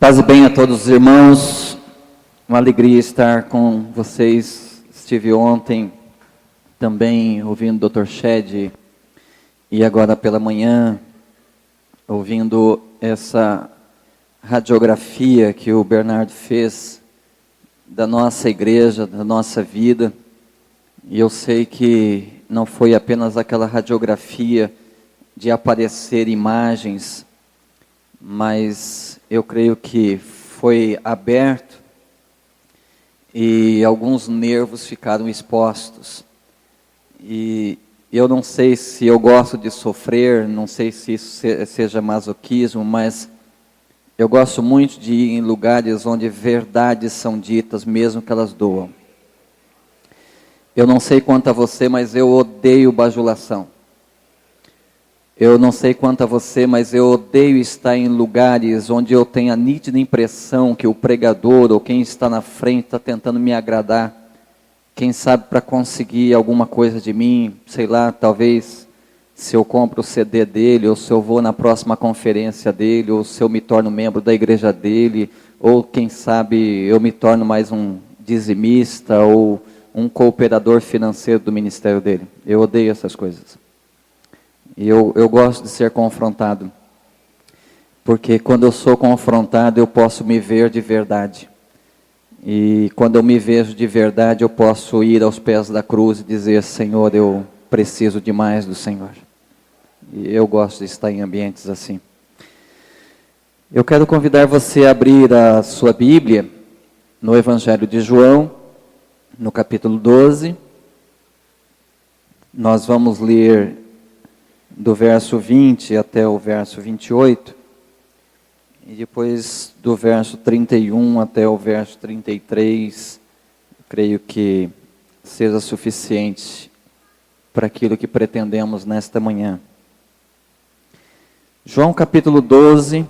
Paz e bem a todos os irmãos, uma alegria estar com vocês. Estive ontem também ouvindo o Dr. Shed e agora pela manhã ouvindo essa radiografia que o Bernardo fez da nossa igreja, da nossa vida. E eu sei que não foi apenas aquela radiografia de aparecer imagens, mas eu creio que foi aberto e alguns nervos ficaram expostos. E eu não sei se eu gosto de sofrer, não sei se isso seja masoquismo, mas eu gosto muito de ir em lugares onde verdades são ditas, mesmo que elas doam. Eu não sei quanto a você, mas eu odeio bajulação. Eu não sei quanto a você, mas eu odeio estar em lugares onde eu tenho a nítida impressão que o pregador ou quem está na frente está tentando me agradar. Quem sabe para conseguir alguma coisa de mim, sei lá, talvez se eu compro o CD dele, ou se eu vou na próxima conferência dele, ou se eu me torno membro da igreja dele, ou quem sabe eu me torno mais um dizimista, ou um cooperador financeiro do ministério dele. Eu odeio essas coisas. E eu gosto de ser confrontado, porque quando eu sou confrontado eu posso me ver de verdade. E quando eu me vejo de verdade eu posso ir aos pés da cruz e dizer: Senhor, eu preciso demais do Senhor. E eu gosto de estar em ambientes assim. Eu quero convidar você a abrir a sua Bíblia no Evangelho de João, no capítulo 12. Nós vamos ler do verso 20 até o verso 28, e depois do verso 31 até o verso 33, creio que seja suficiente para aquilo que pretendemos nesta manhã. João capítulo 12,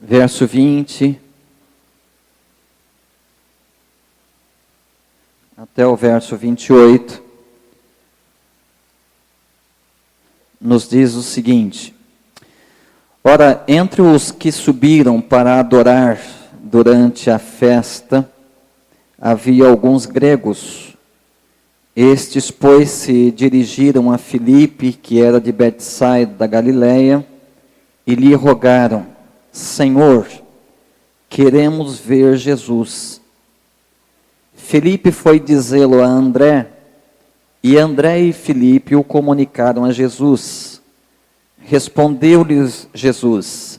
verso 20, até o verso 28, nos diz o seguinte: Ora, entre os que subiram para adorar durante a festa, havia alguns gregos. Estes, pois, se dirigiram a Filipe, que era de Betsaida da Galileia, e lhe rogaram: Senhor, queremos ver Jesus. Filipe foi dizê-lo a André, e André e Filipe o comunicaram a Jesus. Respondeu-lhes Jesus: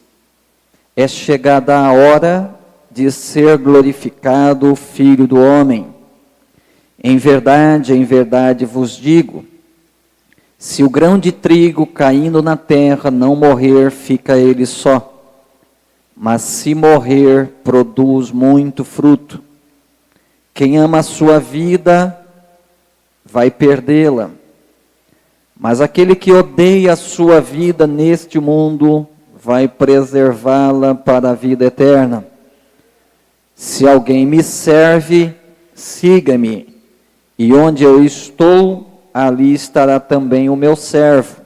É chegada a hora de ser glorificado o Filho do Homem. Em verdade vos digo, se o grão de trigo caindo na terra não morrer, fica ele só. Mas se morrer, produz muito fruto. Quem ama a sua vida vai perdê-la. Mas aquele que odeia a sua vida neste mundo vai preservá-la para a vida eterna. Se alguém me serve, siga-me, e onde eu estou, ali estará também o meu servo.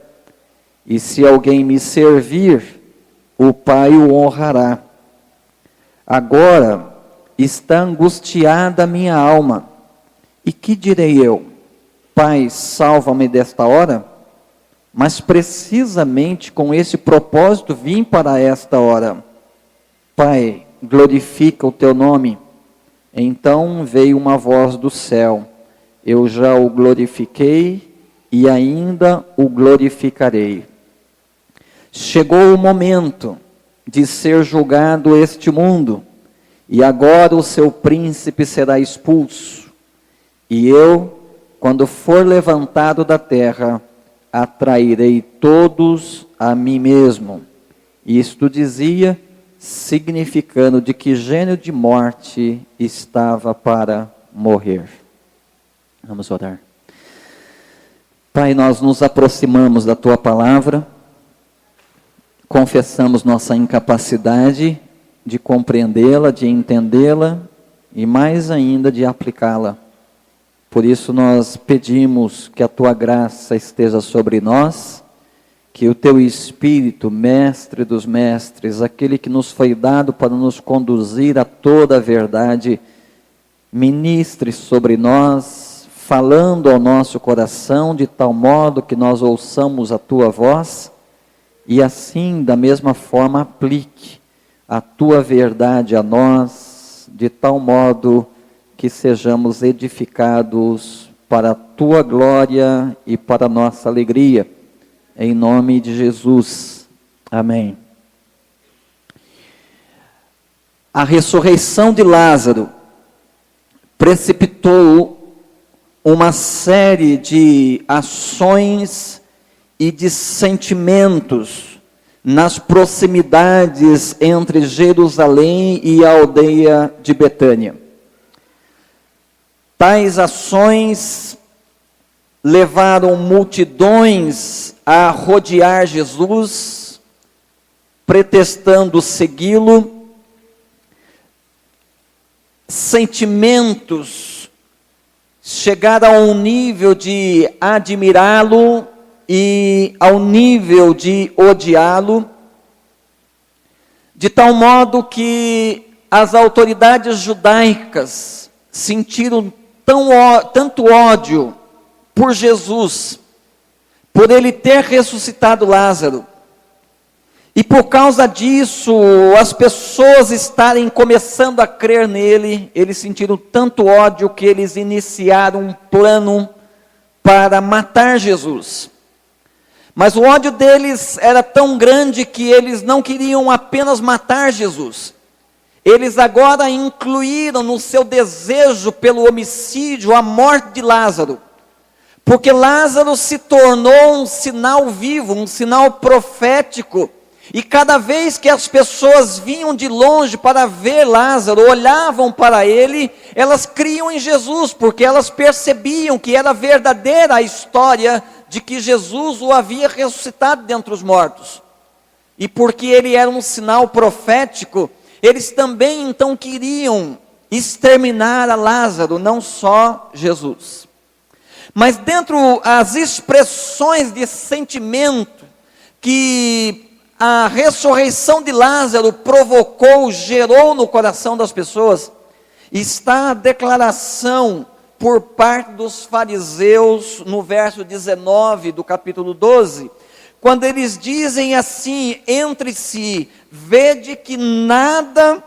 E se alguém me servir, o Pai o honrará. Agora está angustiada a minha alma. E que direi eu? Pai, salva-me desta hora? Mas precisamente com esse propósito vim para esta hora. Pai, glorifica o teu nome. Então veio uma voz do céu: Eu já o glorifiquei e ainda o glorificarei. Chegou o momento de ser julgado este mundo, e agora o seu príncipe será expulso. E eu, quando for levantado da terra, atrairei todos a mim mesmo. Isto dizia, significando de que gênero de morte estava para morrer. Vamos orar. Pai, nós nos aproximamos da Tua palavra, confessamos nossa incapacidade de compreendê-la, de entendê-la e mais ainda de aplicá-la. Por isso nós pedimos que a Tua graça esteja sobre nós, que o teu Espírito, mestre dos mestres, aquele que nos foi dado para nos conduzir a toda a verdade, ministre sobre nós, falando ao nosso coração, de tal modo que nós ouçamos a tua voz, e assim, da mesma forma, aplique a tua verdade a nós, de tal modo que sejamos edificados para a tua glória e para a nossa alegria. Em nome de Jesus. Amém. A ressurreição de Lázaro precipitou uma série de ações e de sentimentos nas proximidades entre Jerusalém e a aldeia de Betânia. Tais ações levaram multidões a rodear Jesus, pretextando segui-lo. Sentimentos chegaram a um nível de admirá-lo e ao nível de odiá-lo, de tal modo que as autoridades judaicas sentiram tanto ódio por Jesus, por ele ter ressuscitado Lázaro, e por causa disso, as pessoas estarem começando a crer nele, eles sentiram tanto ódio que eles iniciaram um plano para matar Jesus. Mas o ódio deles era tão grande que eles não queriam apenas matar Jesus. Eles agora incluíram no seu desejo pelo homicídio a morte de Lázaro. Porque Lázaro se tornou um sinal vivo, um sinal profético. E cada vez que as pessoas vinham de longe para ver Lázaro, olhavam para ele, elas criam em Jesus, porque elas percebiam que era verdadeira a história de que Jesus o havia ressuscitado dentre os mortos. E porque ele era um sinal profético, eles também então queriam exterminar a Lázaro, não só Jesus. Mas dentro as expressões de sentimento que a ressurreição de Lázaro provocou, gerou no coração das pessoas, está a declaração por parte dos fariseus no verso 19 do capítulo 12, quando eles dizem assim entre si: vede que nada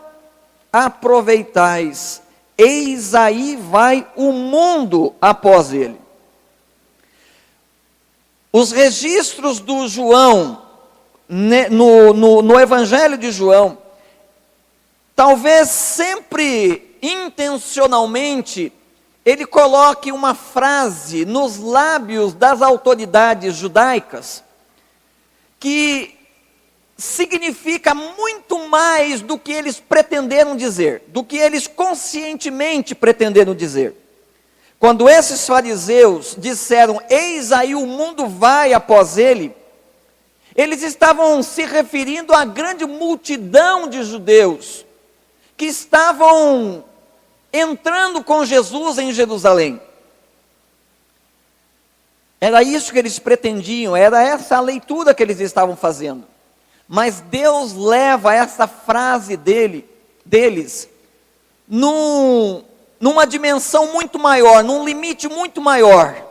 aproveitais, eis aí vai o mundo após ele. Os registros do João, no Evangelho de João, talvez sempre intencionalmente, ele coloque uma frase nos lábios das autoridades judaicas, que significa muito mais do que eles pretenderam dizer, do que eles conscientemente pretenderam dizer. Quando esses fariseus disseram, eis aí o mundo vai após ele, eles estavam se referindo à grande multidão de judeus, que estavam entrando com Jesus em Jerusalém. Era isso que eles pretendiam, era essa a leitura que eles estavam fazendo. Mas Deus leva essa frase deles, numa dimensão muito maior, num limite muito maior.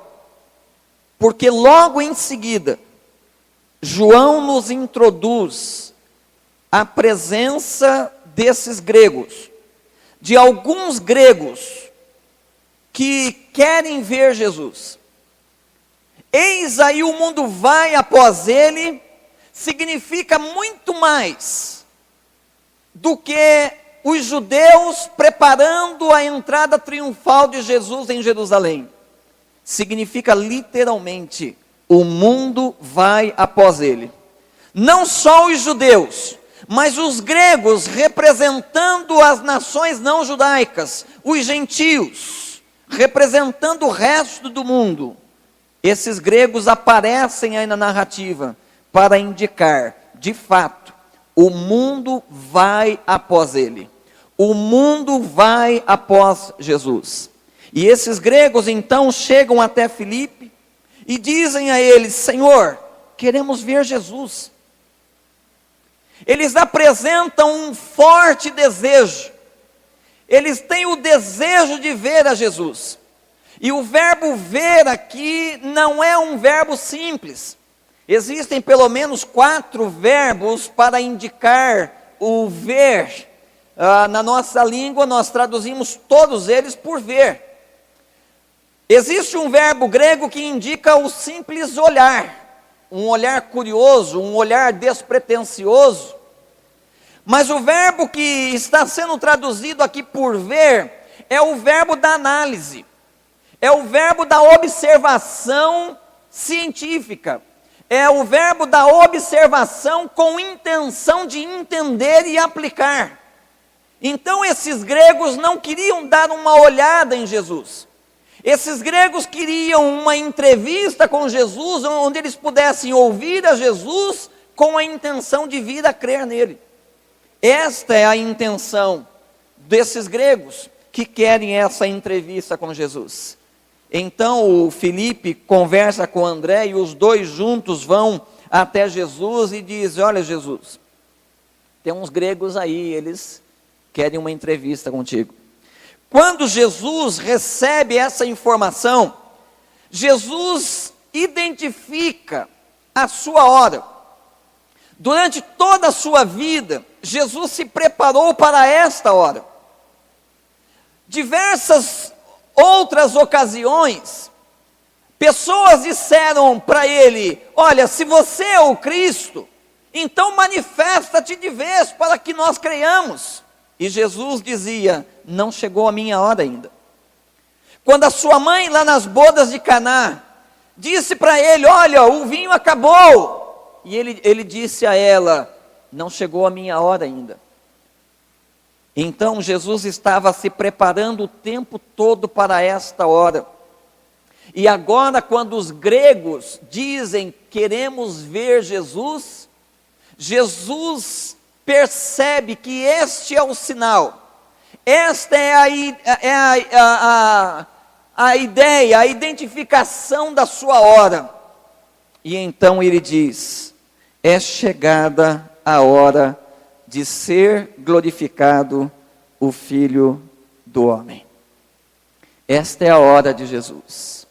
Porque logo em seguida, João nos introduz a presença desses gregos, de alguns gregos que querem ver Jesus. Eis aí o mundo vai após ele, significa muito mais do que os judeus preparando a entrada triunfal de Jesus em Jerusalém. Significa literalmente, o mundo vai após ele. Não só os judeus, mas os gregos representando as nações não judaicas, os gentios, representando o resto do mundo. Esses gregos aparecem aí na narrativa para indicar, de fato, o mundo vai após ele. O mundo vai após Jesus. E esses gregos então chegam até Filipe e dizem a ele: Senhor, queremos ver Jesus. Eles apresentam um forte desejo. Eles têm o desejo de ver a Jesus. E o verbo ver aqui não é um verbo simples. Existem pelo menos 4 verbos para indicar o ver. Na nossa língua nós traduzimos todos eles por ver. Existe um verbo grego que indica o simples olhar. Um olhar curioso, um olhar despretensioso. Mas o verbo que está sendo traduzido aqui por ver é o verbo da análise, é o verbo da observação científica, é o verbo da observação com intenção de entender e aplicar. Então esses gregos não queriam dar uma olhada em Jesus. Esses gregos queriam uma entrevista com Jesus, onde eles pudessem ouvir a Jesus com a intenção de vir a crer nele. Esta é a intenção desses gregos que querem essa entrevista com Jesus. Então o Filipe conversa com André e os dois juntos vão até Jesus e diz: olha Jesus, tem uns gregos aí, eles querem uma entrevista contigo. Quando Jesus recebe essa informação, Jesus identifica a sua hora. Durante toda a sua vida, Jesus se preparou para esta hora. Diversas outras ocasiões, pessoas disseram para ele: olha, se você é o Cristo, então manifesta-te de vez para que nós creiamos. E Jesus dizia: não chegou a minha hora ainda. Quando a sua mãe lá nas bodas de Caná disse para ele: olha, o vinho acabou. E ele disse a ela: não chegou a minha hora ainda. Então Jesus estava se preparando o tempo todo para esta hora. E agora, quando os gregos dizem: queremos ver Jesus, Jesus percebe que este é o sinal. Esta é a ideia, a identificação da sua hora. E então ele diz: é chegada a hora de ser glorificado o Filho do Homem. Esta é a hora de Jesus.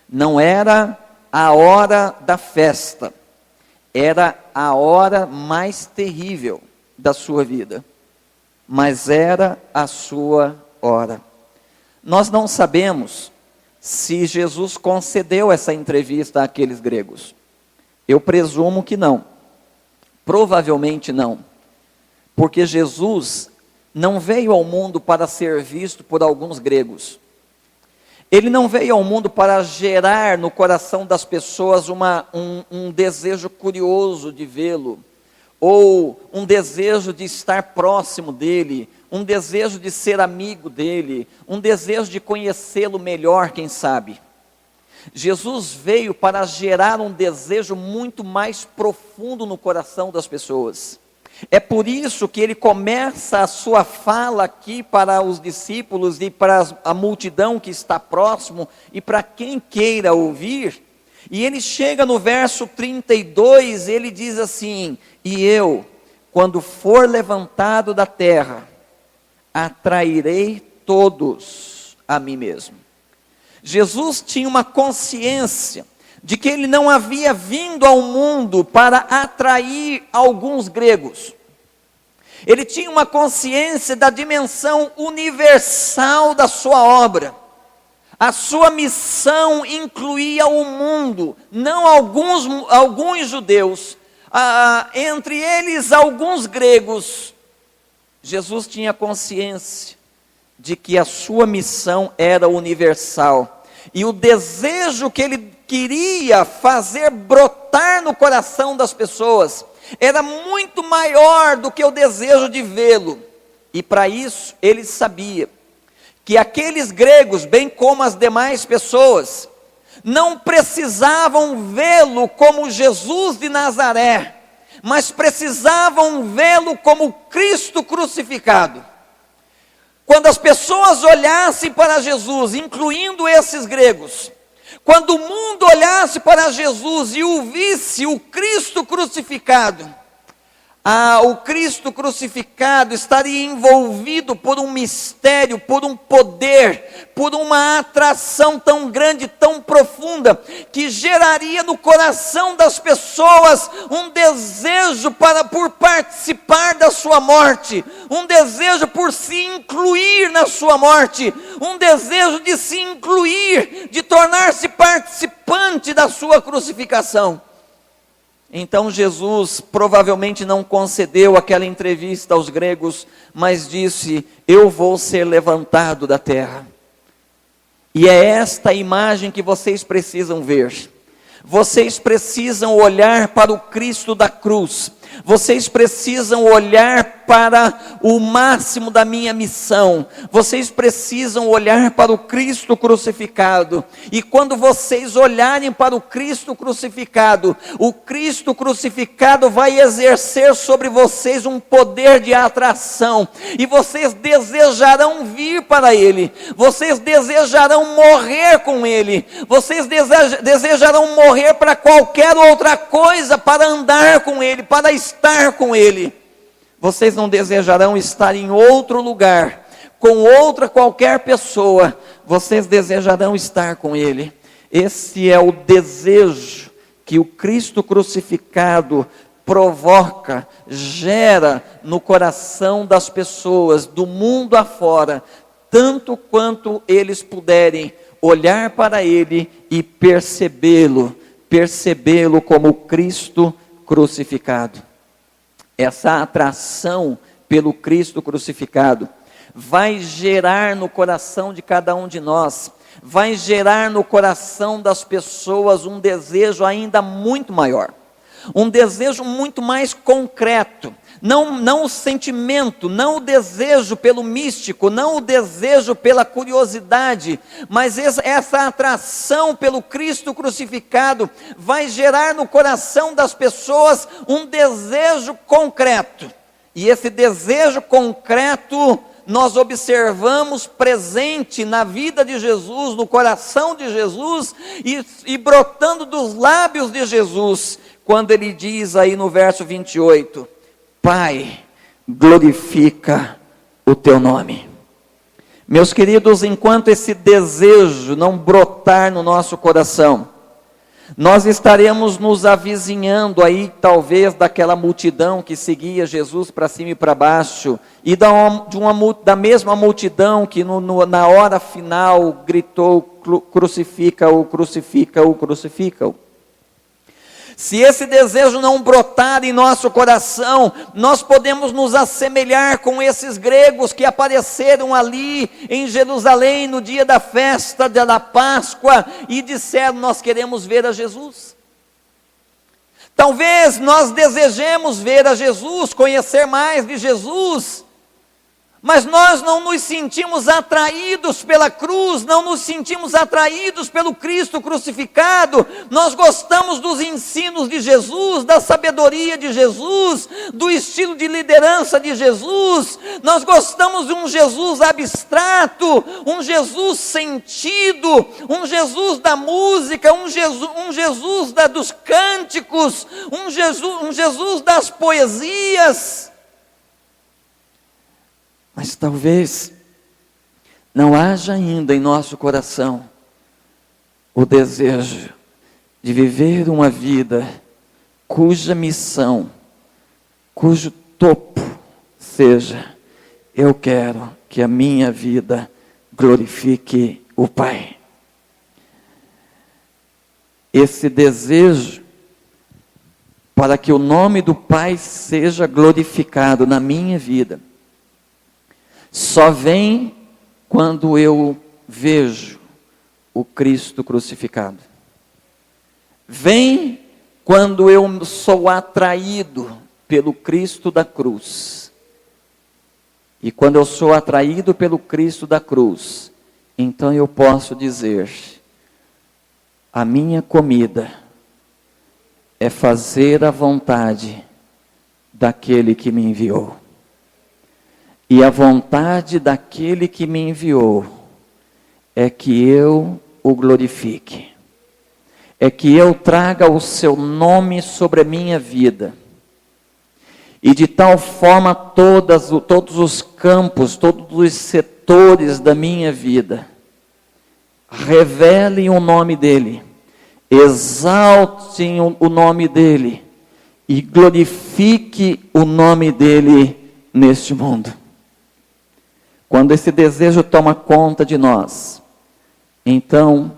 Não era a hora da festa, era a hora mais terrível da sua vida, mas era a sua hora. Nós não sabemos se Jesus concedeu essa entrevista àqueles gregos. Eu presumo que não. Provavelmente não. Porque Jesus não veio ao mundo para ser visto por alguns gregos. Ele não veio ao mundo para gerar no coração das pessoas um desejo curioso de vê-lo, ou um desejo de estar próximo dele, um desejo de ser amigo dele, um desejo de conhecê-lo melhor, quem sabe. Jesus veio para gerar um desejo muito mais profundo no coração das pessoas. É por isso que ele começa a sua fala aqui para os discípulos e para a multidão que está próximo e para quem queira ouvir. E ele chega no verso 32, ele diz assim: e eu, quando for levantado da terra, atrairei todos a mim mesmo. Jesus tinha uma consciência de que ele não havia vindo ao mundo para atrair alguns gregos. Ele tinha uma consciência da dimensão universal da sua obra. A sua missão incluía o mundo, não alguns judeus, entre eles alguns gregos. Jesus tinha consciência de que a sua missão era universal. E o desejo que ele queria fazer brotar no coração das pessoas era muito maior do que o desejo de vê-lo. E para isso ele sabia que aqueles gregos, bem como as demais pessoas, não precisavam vê-lo como Jesus de Nazaré, mas precisavam vê-lo como Cristo crucificado. Quando as pessoas olhassem para Jesus, incluindo esses gregos, Quando o mundo olhasse para Jesus e o visse o Cristo crucificado, o Cristo crucificado estaria envolvido por um mistério, por um poder, por uma atração tão grande, tão profunda, que geraria no coração das pessoas um desejo por participar da sua morte, um desejo por se incluir na sua morte, um desejo de se incluir, de tornar-se participante da sua crucificação. Então Jesus provavelmente não concedeu aquela entrevista aos gregos, mas disse: eu vou ser levantado da terra. E é esta imagem que vocês precisam ver. Vocês precisam olhar para o Cristo da cruz. Vocês precisam olhar para o máximo da minha missão. Vocês precisam olhar para o Cristo crucificado. E quando vocês olharem para o Cristo crucificado vai exercer sobre vocês um poder de atração. E vocês desejarão vir para Ele. Vocês desejarão morrer com Ele. Vocês desejarão morrer para qualquer outra coisa, para andar com Ele, para estar com Ele. Vocês não desejarão estar em outro lugar, com outra qualquer pessoa. Vocês desejarão estar com Ele. Esse é o desejo que o Cristo crucificado provoca, gera no coração das pessoas, do mundo afora, tanto quanto eles puderem olhar para Ele e percebê-lo como Cristo crucificado. Essa atração pelo Cristo crucificado vai gerar no coração de cada um de nós, vai gerar no coração das pessoas um desejo ainda muito maior, um desejo muito mais concreto, não o sentimento, não o desejo pelo místico, não o desejo pela curiosidade, mas essa atração pelo Cristo crucificado vai gerar no coração das pessoas um desejo concreto. E esse desejo concreto nós observamos presente na vida de Jesus, no coração de Jesus e brotando dos lábios de Jesus, quando ele diz aí no verso 28, Pai, glorifica o teu nome. Meus queridos, enquanto esse desejo não brotar no nosso coração, nós estaremos nos avizinhando aí, talvez, daquela multidão que seguia Jesus para cima e para baixo, e da mesma multidão que na hora final gritou, crucifica-o, crucifica-o, crucifica-o. Se esse desejo não brotar em nosso coração, nós podemos nos assemelhar com esses gregos que apareceram ali em Jerusalém no dia da festa da Páscoa e disseram: nós queremos ver a Jesus. Talvez nós desejemos ver a Jesus, conhecer mais de Jesus, mas nós não nos sentimos atraídos pela cruz, não nos sentimos atraídos pelo Cristo crucificado. Nós gostamos dos ensinos de Jesus, da sabedoria de Jesus, do estilo de liderança de Jesus. Nós gostamos de um Jesus abstrato, um Jesus sentido, um Jesus da música, um Jesus dos cânticos, um Jesus das poesias. Mas talvez não haja ainda em nosso coração o desejo de viver uma vida cuja missão, cujo topo seja: eu quero que a minha vida glorifique o Pai. Esse desejo para que o nome do Pai seja glorificado na minha vida só vem quando eu vejo o Cristo crucificado. Vem quando eu sou atraído pelo Cristo da cruz. E quando eu sou atraído pelo Cristo da cruz, então eu posso dizer: a minha comida é fazer a vontade daquele que me enviou. E a vontade daquele que me enviou é que eu o glorifique. é que eu traga o seu nome sobre a minha vida. E de tal forma todos os campos, todos os setores da minha vida, revelem o nome dEle, exaltem o nome dEle, e glorifique o nome dEle neste mundo. Quando esse desejo toma conta de nós, então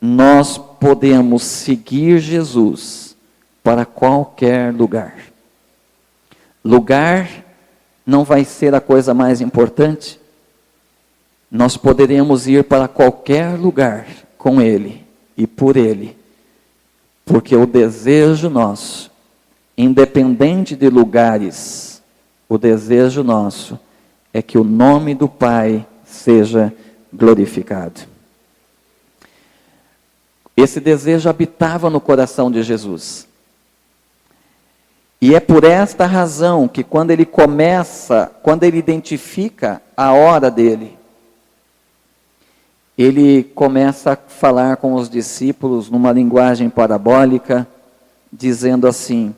nós podemos seguir Jesus para qualquer lugar. Lugar não vai ser a coisa mais importante. Nós poderemos ir para qualquer lugar com Ele e por Ele, porque o desejo nosso, independente de lugares, o desejo nosso é que o nome do Pai seja glorificado. Esse desejo habitava no coração de Jesus. E é por esta razão que quando ele identifica a hora dele, ele começa a falar com os discípulos numa linguagem parabólica, dizendo assim: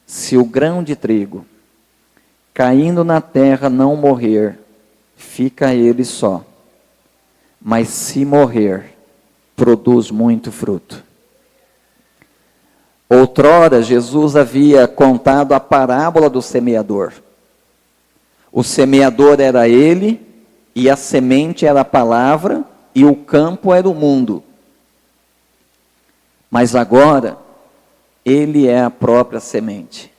se o grão de trigo caindo na terra não morrer, fica ele só. Mas se morrer, produz muito fruto. Outrora, Jesus havia contado a parábola do semeador. O semeador era ele, e a semente era a palavra, e o campo era o mundo. Mas agora, ele é a própria semente.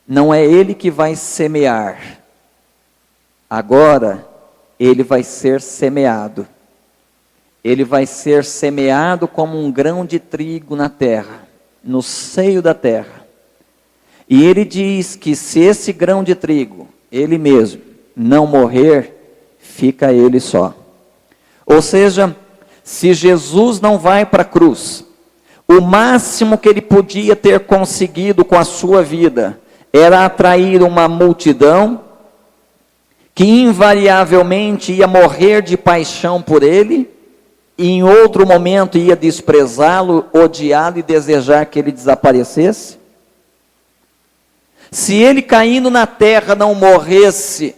Não é ele que vai semear. Agora, ele vai ser semeado. Ele vai ser semeado como um grão de trigo na terra, no seio da terra. E ele diz que se esse grão de trigo, ele mesmo, não morrer, fica ele só. Ou seja, se Jesus não vai para a cruz, o máximo que ele podia ter conseguido com a sua vida era atrair uma multidão que invariavelmente ia morrer de paixão por ele, e em outro momento ia desprezá-lo, odiá-lo e desejar que ele desaparecesse. Se ele caindo na terra não morresse,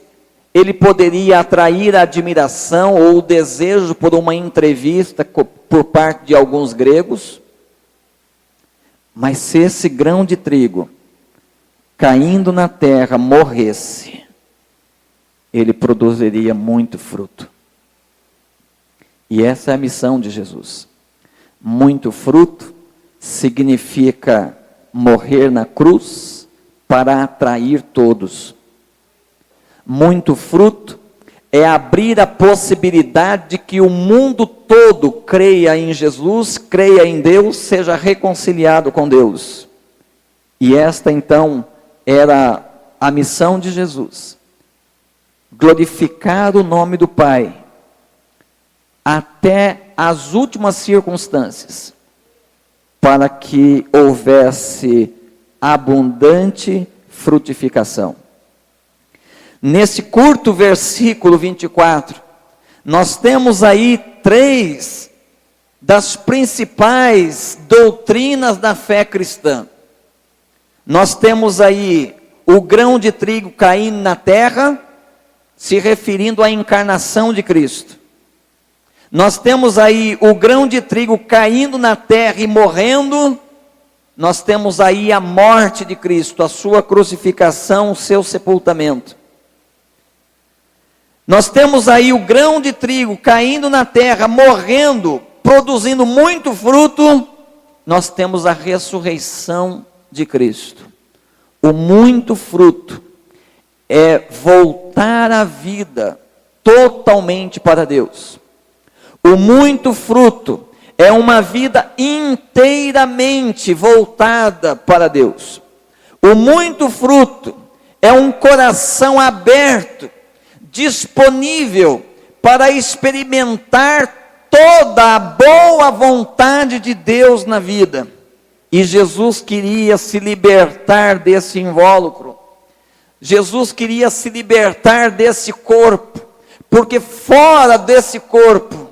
ele poderia atrair a admiração ou o desejo por uma entrevista por parte de alguns gregos. Mas se esse grão de trigo, caindo na terra, morresse, ele produziria muito fruto. E essa é a missão de Jesus. Muito fruto significa morrer na cruz para atrair todos. Muito fruto é abrir a possibilidade de que o mundo todo creia em Jesus, creia em Deus, seja reconciliado com Deus. E esta então era a missão de Jesus. Glorificar o nome do Pai até as últimas circunstâncias, para que houvesse abundante frutificação. Nesse curto versículo 24, nós temos aí 3 das principais doutrinas da fé cristã. Nós temos aí o grão de trigo caindo na terra, se referindo à encarnação de Cristo. Nós temos aí o grão de trigo caindo na terra e morrendo. Nós temos aí a morte de Cristo, a sua crucificação, o seu sepultamento. Nós temos aí o grão de trigo caindo na terra, morrendo, produzindo muito fruto. Nós temos a ressurreição de Cristo. O muito fruto é voltar a vida totalmente para Deus. O muito fruto é uma vida inteiramente voltada para Deus. O muito fruto é um coração aberto, disponível para experimentar toda a boa vontade de Deus na vida. E Jesus queria se libertar desse invólucro. Jesus queria se libertar desse corpo, porque fora desse corpo,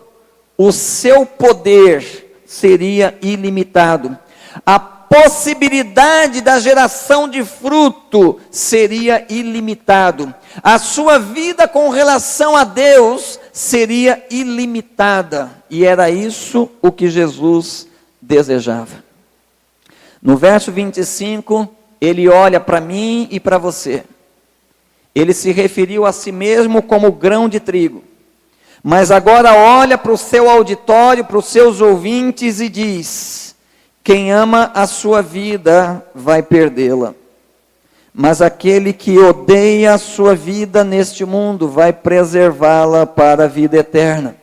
o seu poder seria ilimitado. A possibilidade da geração de fruto seria ilimitado. A sua vida com relação a Deus seria ilimitada. E era isso o que Jesus desejava. No verso 25, ele olha para mim e para você. Ele se referiu a si mesmo como grão de trigo. Mas agora olha para o seu auditório, para os seus ouvintes e diz: quem ama a sua vida vai perdê-la. Mas aquele que odeia a sua vida neste mundo vai preservá-la para a vida eterna.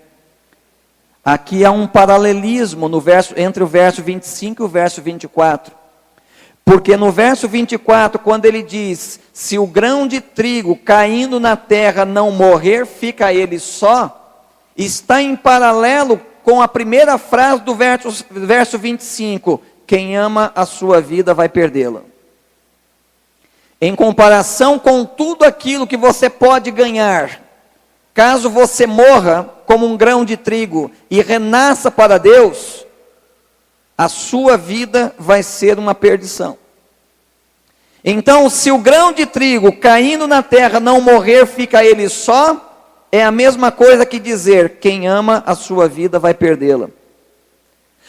Aqui há um paralelismo entre o verso 25 e o verso 24. Porque no verso 24, quando ele diz: se o grão de trigo caindo na terra não morrer, fica ele só, está em paralelo com a primeira frase do verso 25, quem ama a sua vida vai perdê-la. Em comparação com tudo aquilo que você pode ganhar, caso você morra como um grão de trigo e renasça para Deus, a sua vida vai ser uma perdição. Então, se o grão de trigo caindo na terra não morrer, fica ele só, é a mesma coisa que dizer, quem ama a sua vida vai perdê-la.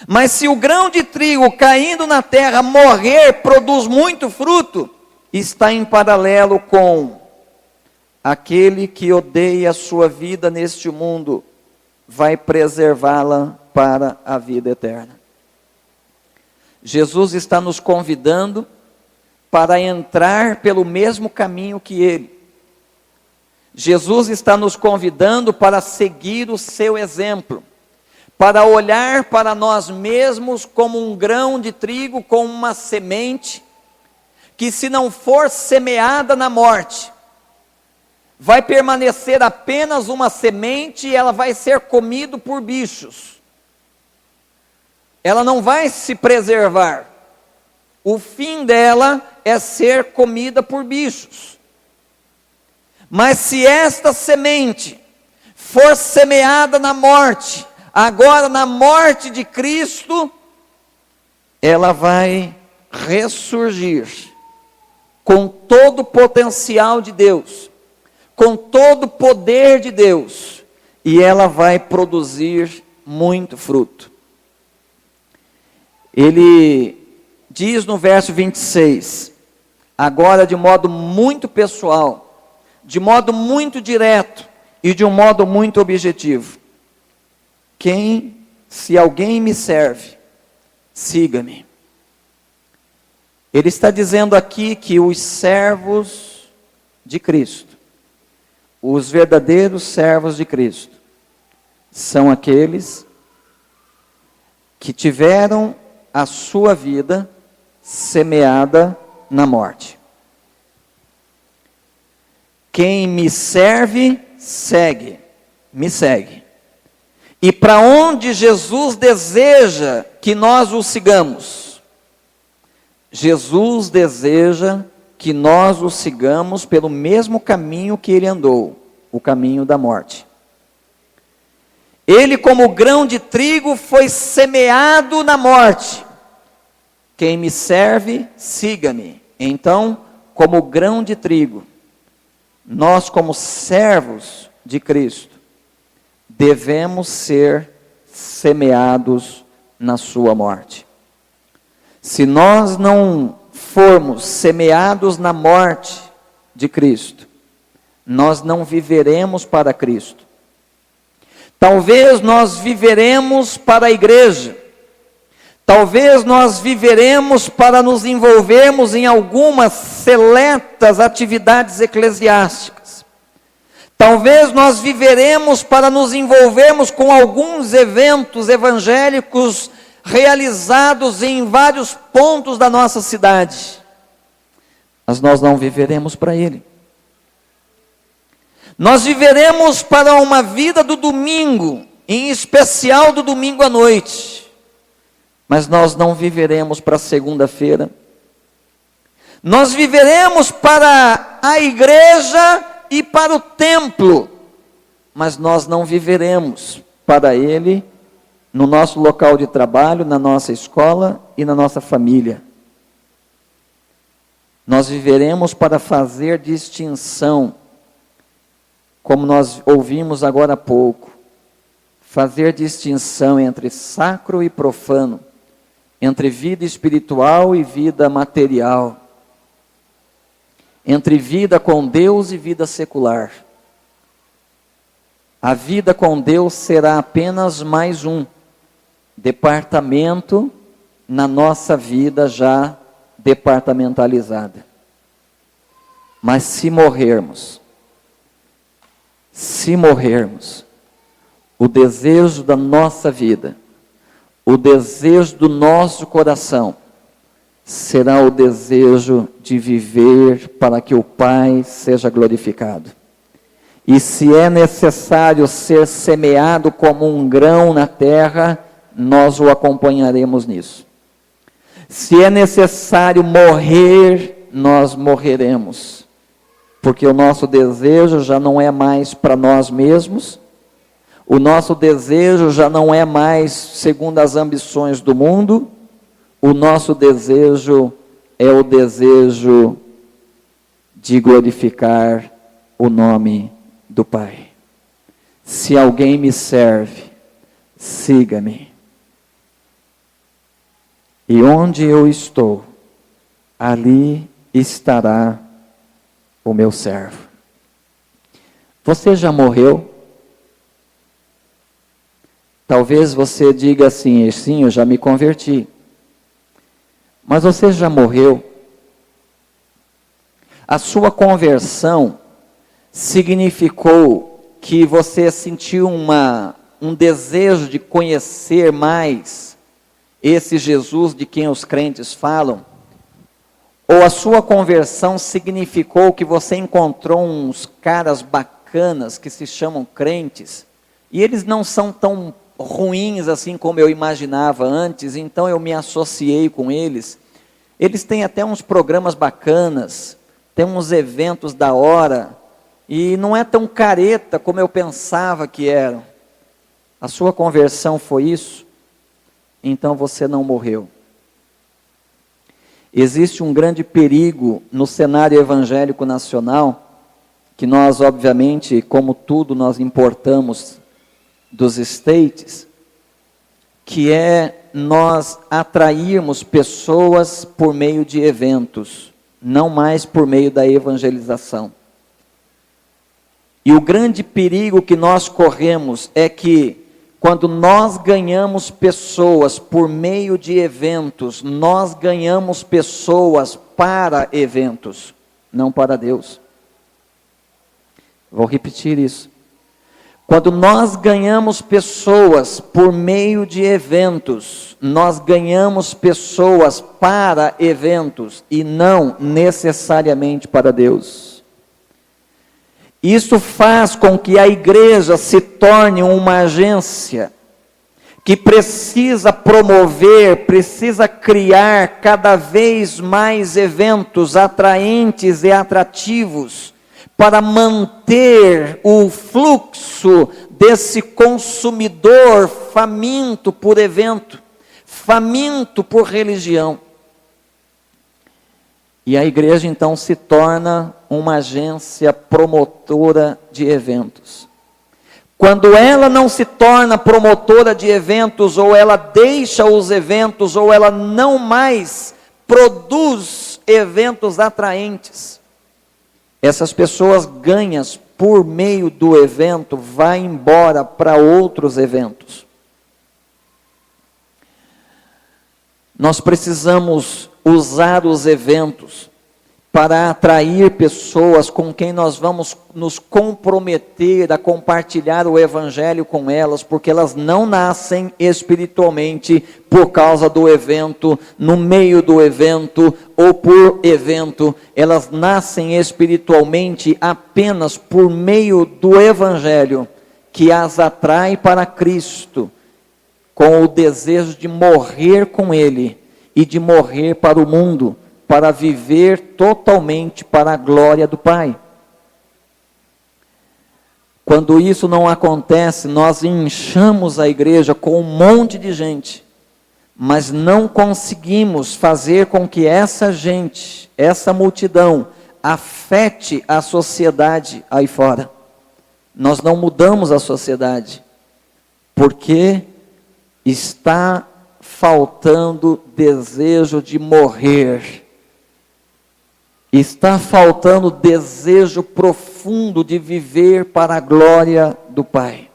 Mas se o grão de trigo caindo na terra morrer, produz muito fruto, está em paralelo com aquele que odeia a sua vida neste mundo, vai preservá-la para a vida eterna. Jesus está nos convidando para entrar pelo mesmo caminho que Ele. Jesus está nos convidando para seguir o seu exemplo, para olhar para nós mesmos como um grão de trigo, como uma semente, que se não for semeada na morte, vai permanecer apenas uma semente e ela vai ser comida por bichos. Ela não vai se preservar. O fim dela é ser comida por bichos. Mas se esta semente for semeada na morte, agora na morte de Cristo, ela vai ressurgir com todo o potencial de Deus, com todo o poder de Deus, e ela vai produzir muito fruto. Ele diz no verso 26, agora de modo muito pessoal, de modo muito direto e de um modo muito objetivo: se alguém me serve, siga-me. Ele está dizendo aqui que os servos de Cristo, os verdadeiros servos de Cristo, são aqueles que tiveram a sua vida semeada na morte. Quem me serve, me segue. E para onde Jesus deseja que nós o sigamos? Jesus deseja que nós o sigamos pelo mesmo caminho que ele andou, o caminho da morte. Ele, como grão de trigo, foi semeado na morte. Quem me serve, siga-me. Então, como grão de trigo, nós, como servos de Cristo, devemos ser semeados na sua morte. Se nós não formos semeados na morte de Cristo, nós não viveremos para Cristo. Talvez nós viveremos para a igreja. Talvez nós viveremos para nos envolvermos em algumas seletas atividades eclesiásticas. Talvez nós viveremos para nos envolvermos com alguns eventos evangélicos realizados em vários pontos da nossa cidade. Mas nós não viveremos para Ele. Nós viveremos para uma vida do domingo, em especial do domingo à noite. Mas nós não viveremos para segunda-feira. Nós viveremos para a igreja e para o templo, mas nós não viveremos para Ele no nosso local de trabalho, na nossa escola e na nossa família. Nós viveremos para fazer distinção, como nós ouvimos agora há pouco, fazer distinção entre sacro e profano, entre vida espiritual e vida material, entre vida com Deus e vida secular. A vida com Deus será apenas mais um departamento na nossa vida já departamentalizada. Mas se morrermos, o desejo da nossa vida, o desejo do nosso coração, será o desejo de viver para que o Pai seja glorificado. E se é necessário ser semeado como um grão na terra, nós o acompanharemos nisso. Se é necessário morrer, nós morreremos. Porque o nosso desejo já não é mais para nós mesmos, o nosso desejo já não é mais segundo as ambições do mundo, o nosso desejo é o desejo de glorificar o nome do Pai. Se alguém me serve, siga-me. E onde eu estou, ali estará o meu servo. Você já morreu? Talvez você diga assim, sim, eu já me converti. Mas você já morreu? A sua conversão significou que você sentiu um desejo de conhecer mais esse Jesus de quem os crentes falam? Ou a sua conversão significou que você encontrou uns caras bacanas que se chamam crentes, e eles não são tão ruins assim como eu imaginava antes, então eu me associei com eles. Eles têm até uns programas bacanas, tem uns eventos da hora, e não é tão careta como eu pensava que eram. A sua conversão foi isso? Então você não morreu. Existe um grande perigo no cenário evangélico nacional, que nós, obviamente, como tudo, nós importamos dos States, que é nós atrairmos pessoas por meio de eventos, não mais por meio da evangelização. E o grande perigo que nós corremos é que, quando nós ganhamos pessoas por meio de eventos, nós ganhamos pessoas para eventos, não para Deus. Vou repetir isso. Quando nós ganhamos pessoas por meio de eventos, nós ganhamos pessoas para eventos e não necessariamente para Deus. Isso faz com que a igreja se torne uma agência que precisa promover, precisa criar cada vez mais eventos atraentes e atrativos para manter o fluxo desse consumidor faminto por evento, faminto por religião. E a igreja então se torna uma agência promotora de eventos. Quando ela não se torna promotora de eventos, ou ela deixa os eventos, ou ela não mais produz eventos atraentes, essas pessoas ganhas por meio do evento vão embora para outros eventos. Nós precisamos usar os eventos para atrair pessoas com quem nós vamos nos comprometer a compartilhar o evangelho com elas, porque elas não nascem espiritualmente por causa do evento, no meio do evento ou por evento. Elas nascem espiritualmente apenas por meio do evangelho, que as atrai para Cristo, com o desejo de morrer com Ele e de morrer para o mundo, para viver totalmente para a glória do Pai. Quando isso não acontece, nós inchamos a igreja com um monte de gente, mas não conseguimos fazer com que essa gente, essa multidão, afete a sociedade aí fora. Nós não mudamos a sociedade, porque está faltando desejo de morrer. Está faltando desejo profundo de viver para a glória do Pai.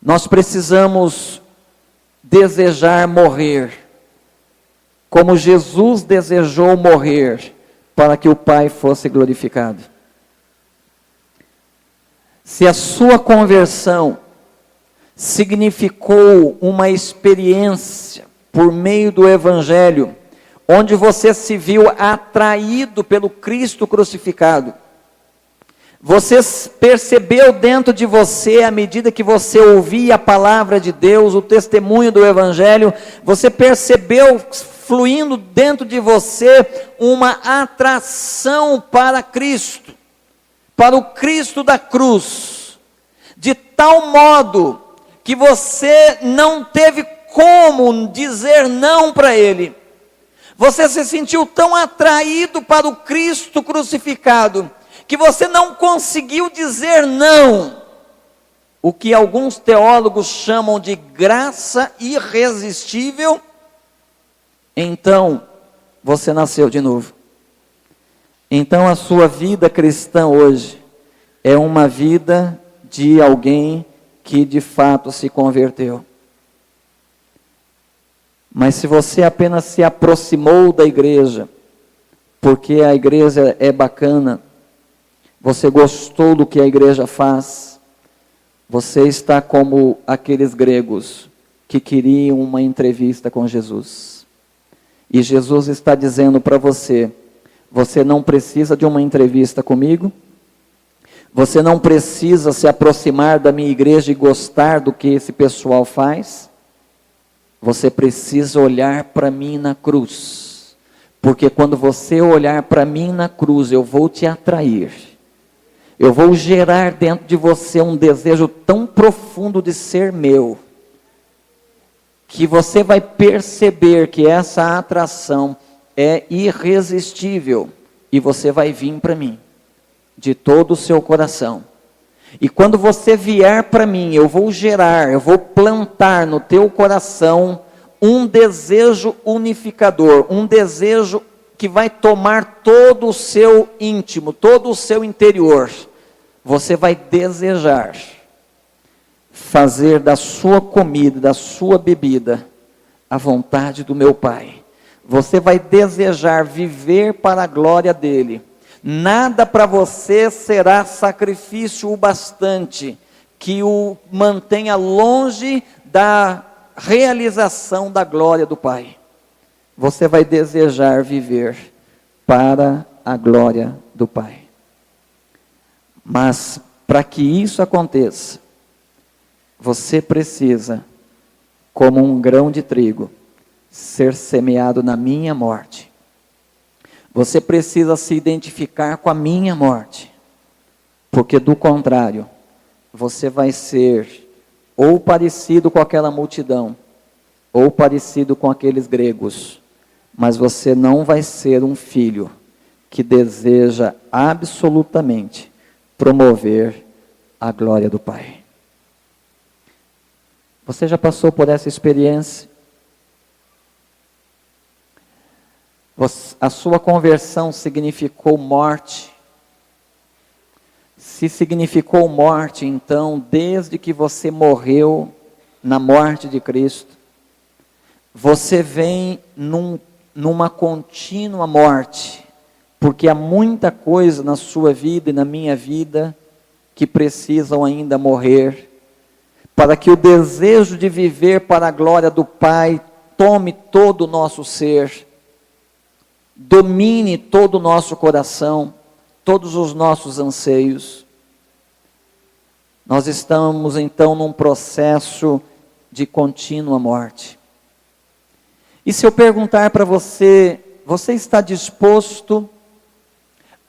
Nós precisamos desejar morrer, como Jesus desejou morrer, para que o Pai fosse glorificado. Se a sua conversão significou uma experiência por meio do Evangelho, onde você se viu atraído pelo Cristo crucificado, você percebeu dentro de você, à medida que você ouvia a palavra de Deus, o testemunho do Evangelho, você percebeu fluindo dentro de você uma atração para Cristo, para o Cristo da cruz, de tal modo que você não teve como dizer não para Ele. Você se sentiu tão atraído para o Cristo crucificado, que você não conseguiu dizer não. O que alguns teólogos chamam de graça irresistível. Então, você nasceu de novo. Então, a sua vida cristã hoje é uma vida de alguém que de fato se converteu. Mas se você apenas se aproximou da igreja, porque a igreja é bacana, você gostou do que a igreja faz, você está como aqueles gregos que queriam uma entrevista com Jesus. E Jesus está dizendo para você, você não precisa de uma entrevista comigo, você não precisa se aproximar da minha igreja e gostar do que esse pessoal faz, você precisa olhar para mim na cruz, porque quando você olhar para mim na cruz, eu vou te atrair, eu vou gerar dentro de você um desejo tão profundo de ser meu, que você vai perceber que essa atração é irresistível, e você vai vir para mim, de todo o seu coração. E quando você vier para mim, eu vou plantar no teu coração um desejo unificador, um desejo que vai tomar todo o seu íntimo, todo o seu interior. Você vai desejar fazer da sua comida, da sua bebida, a vontade do meu Pai. Você vai desejar viver para a glória dele. Nada para você será sacrifício o bastante que o mantenha longe da realização da glória do Pai. Você vai desejar viver para a glória do Pai. Mas para que isso aconteça, você precisa, como um grão de trigo, ser semeado na minha morte. Você precisa se identificar com a minha morte, porque do contrário, você vai ser ou parecido com aquela multidão, ou parecido com aqueles gregos, mas você não vai ser um filho que deseja absolutamente promover a glória do Pai. Você já passou por essa experiência? A sua conversão significou morte. Se significou morte, então, desde que você morreu na morte de Cristo, você vem numa contínua morte, porque há muita coisa na sua vida e na minha vida que precisam ainda morrer, para que o desejo de viver para a glória do Pai tome todo o nosso ser, domine todo o nosso coração, todos os nossos anseios. Nós estamos então num processo de contínua morte. E se eu perguntar para você, você está disposto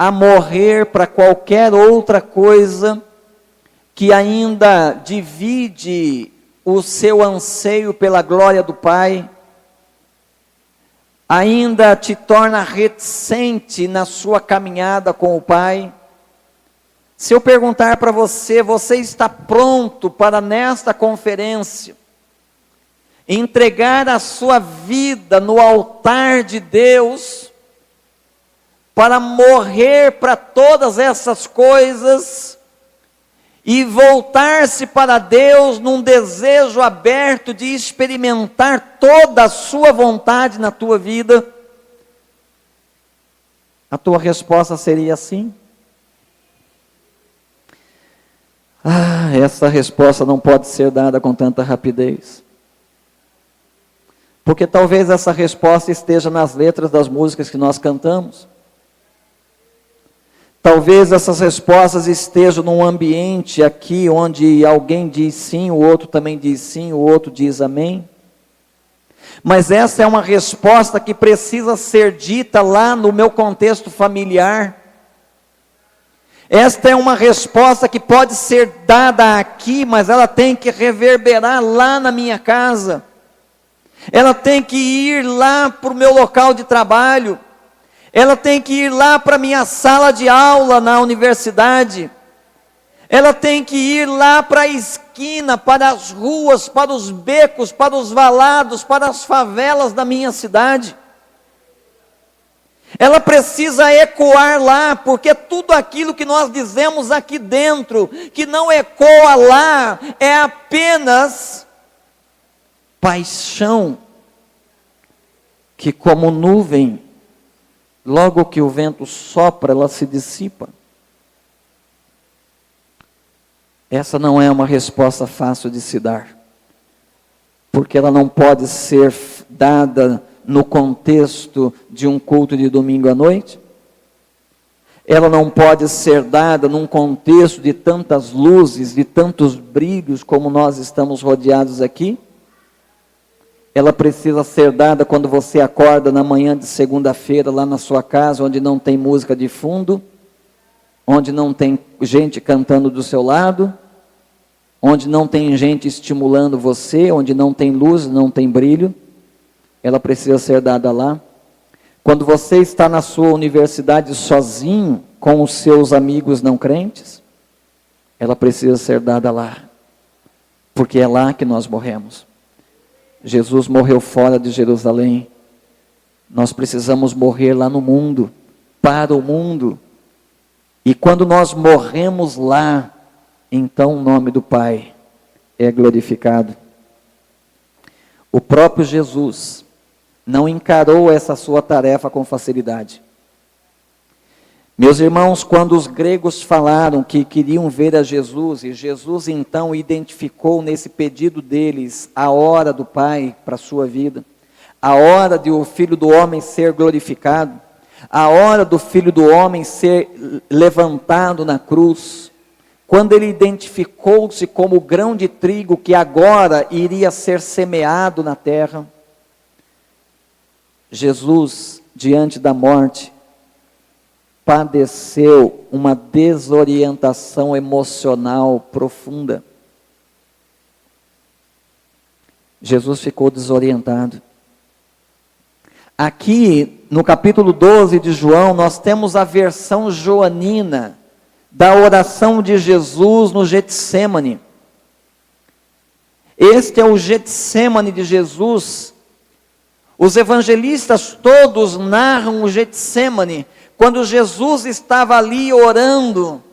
a morrer para qualquer outra coisa que ainda divide o seu anseio pela glória do Pai, ainda te torna reticente na sua caminhada com o Pai. Se eu perguntar para você, você está pronto para nesta conferência entregar a sua vida no altar de Deus, para morrer para todas essas coisas e voltar-se para Deus num desejo aberto de experimentar toda a sua vontade na tua vida? A tua resposta seria sim? Essa resposta não pode ser dada com tanta rapidez. Porque talvez essa resposta esteja nas letras das músicas que nós cantamos. Talvez essas respostas estejam num ambiente aqui onde alguém diz sim, o outro também diz sim, o outro diz amém. Mas essa é uma resposta que precisa ser dita lá no meu contexto familiar. Esta é uma resposta que pode ser dada aqui, mas ela tem que reverberar lá na minha casa. Ela tem que ir lá para o meu local de trabalho. Ela tem que ir lá para a minha sala de aula na universidade. Ela tem que ir lá para a esquina, para as ruas, para os becos, para os valados, para as favelas da minha cidade. Ela precisa ecoar lá, porque tudo aquilo que nós dizemos aqui dentro, que não ecoa lá, é apenas paixão, que como nuvem, logo que o vento sopra, ela se dissipa. Essa não é uma resposta fácil de se dar, porque ela não pode ser dada no contexto de um culto de domingo à noite. Ela não pode ser dada num contexto de tantas luzes, de tantos brilhos como nós estamos rodeados aqui. Ela precisa ser dada quando você acorda na manhã de segunda-feira lá na sua casa, onde não tem música de fundo, onde não tem gente cantando do seu lado, onde não tem gente estimulando você, onde não tem luz, não tem brilho. Ela precisa ser dada lá. Quando você está na sua universidade sozinho, com os seus amigos não crentes, ela precisa ser dada lá, porque é lá que nós morremos. Jesus morreu fora de Jerusalém. Nós precisamos morrer lá no mundo, para o mundo. E quando nós morremos lá, então o nome do Pai é glorificado. O próprio Jesus não encarou essa sua tarefa com facilidade. Meus irmãos, quando os gregos falaram que queriam ver a Jesus, e Jesus então identificou nesse pedido deles a hora do Pai para a sua vida, a hora de o Filho do Homem ser glorificado, a hora do Filho do Homem ser levantado na cruz, quando ele identificou-se como o grão de trigo que agora iria ser semeado na terra, Jesus, diante da morte, padeceu uma desorientação emocional profunda. Jesus ficou desorientado. Aqui, no capítulo 12 de João, nós temos a versão joanina da oração de Jesus no Getsêmani. Este é o Getsêmani de Jesus. Os evangelistas todos narram o Getsêmani, quando Jesus estava ali orando,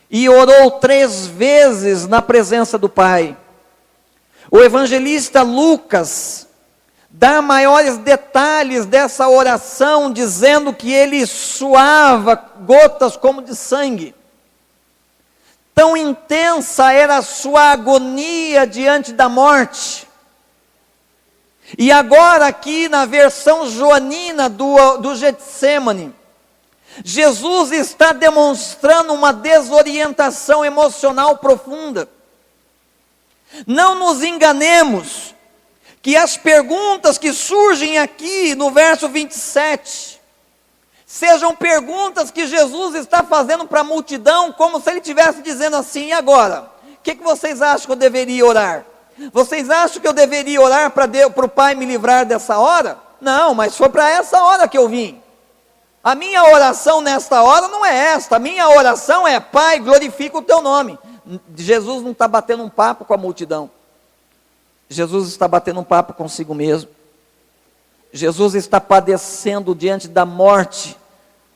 e orou 3 vezes na presença do Pai. O evangelista Lucas dá maiores detalhes dessa oração, dizendo que ele suava gotas como de sangue. Tão intensa era a sua agonia diante da morte. E agora aqui na versão joanina do Getsêmani, Jesus está demonstrando uma desorientação emocional profunda. Não nos enganemos, que as perguntas que surgem aqui no verso 27, Sejam perguntas que Jesus está fazendo para a multidão, como se ele estivesse dizendo assim: e agora? O que vocês acham que eu deveria orar? Vocês acham que eu deveria orar para o Pai me livrar dessa hora? Não, mas foi para essa hora que eu vim. A minha oração nesta hora não é esta. A minha oração é: Pai, glorifica o teu nome. Jesus não está batendo um papo com a multidão. Jesus está batendo um papo consigo mesmo. Jesus está padecendo diante da morte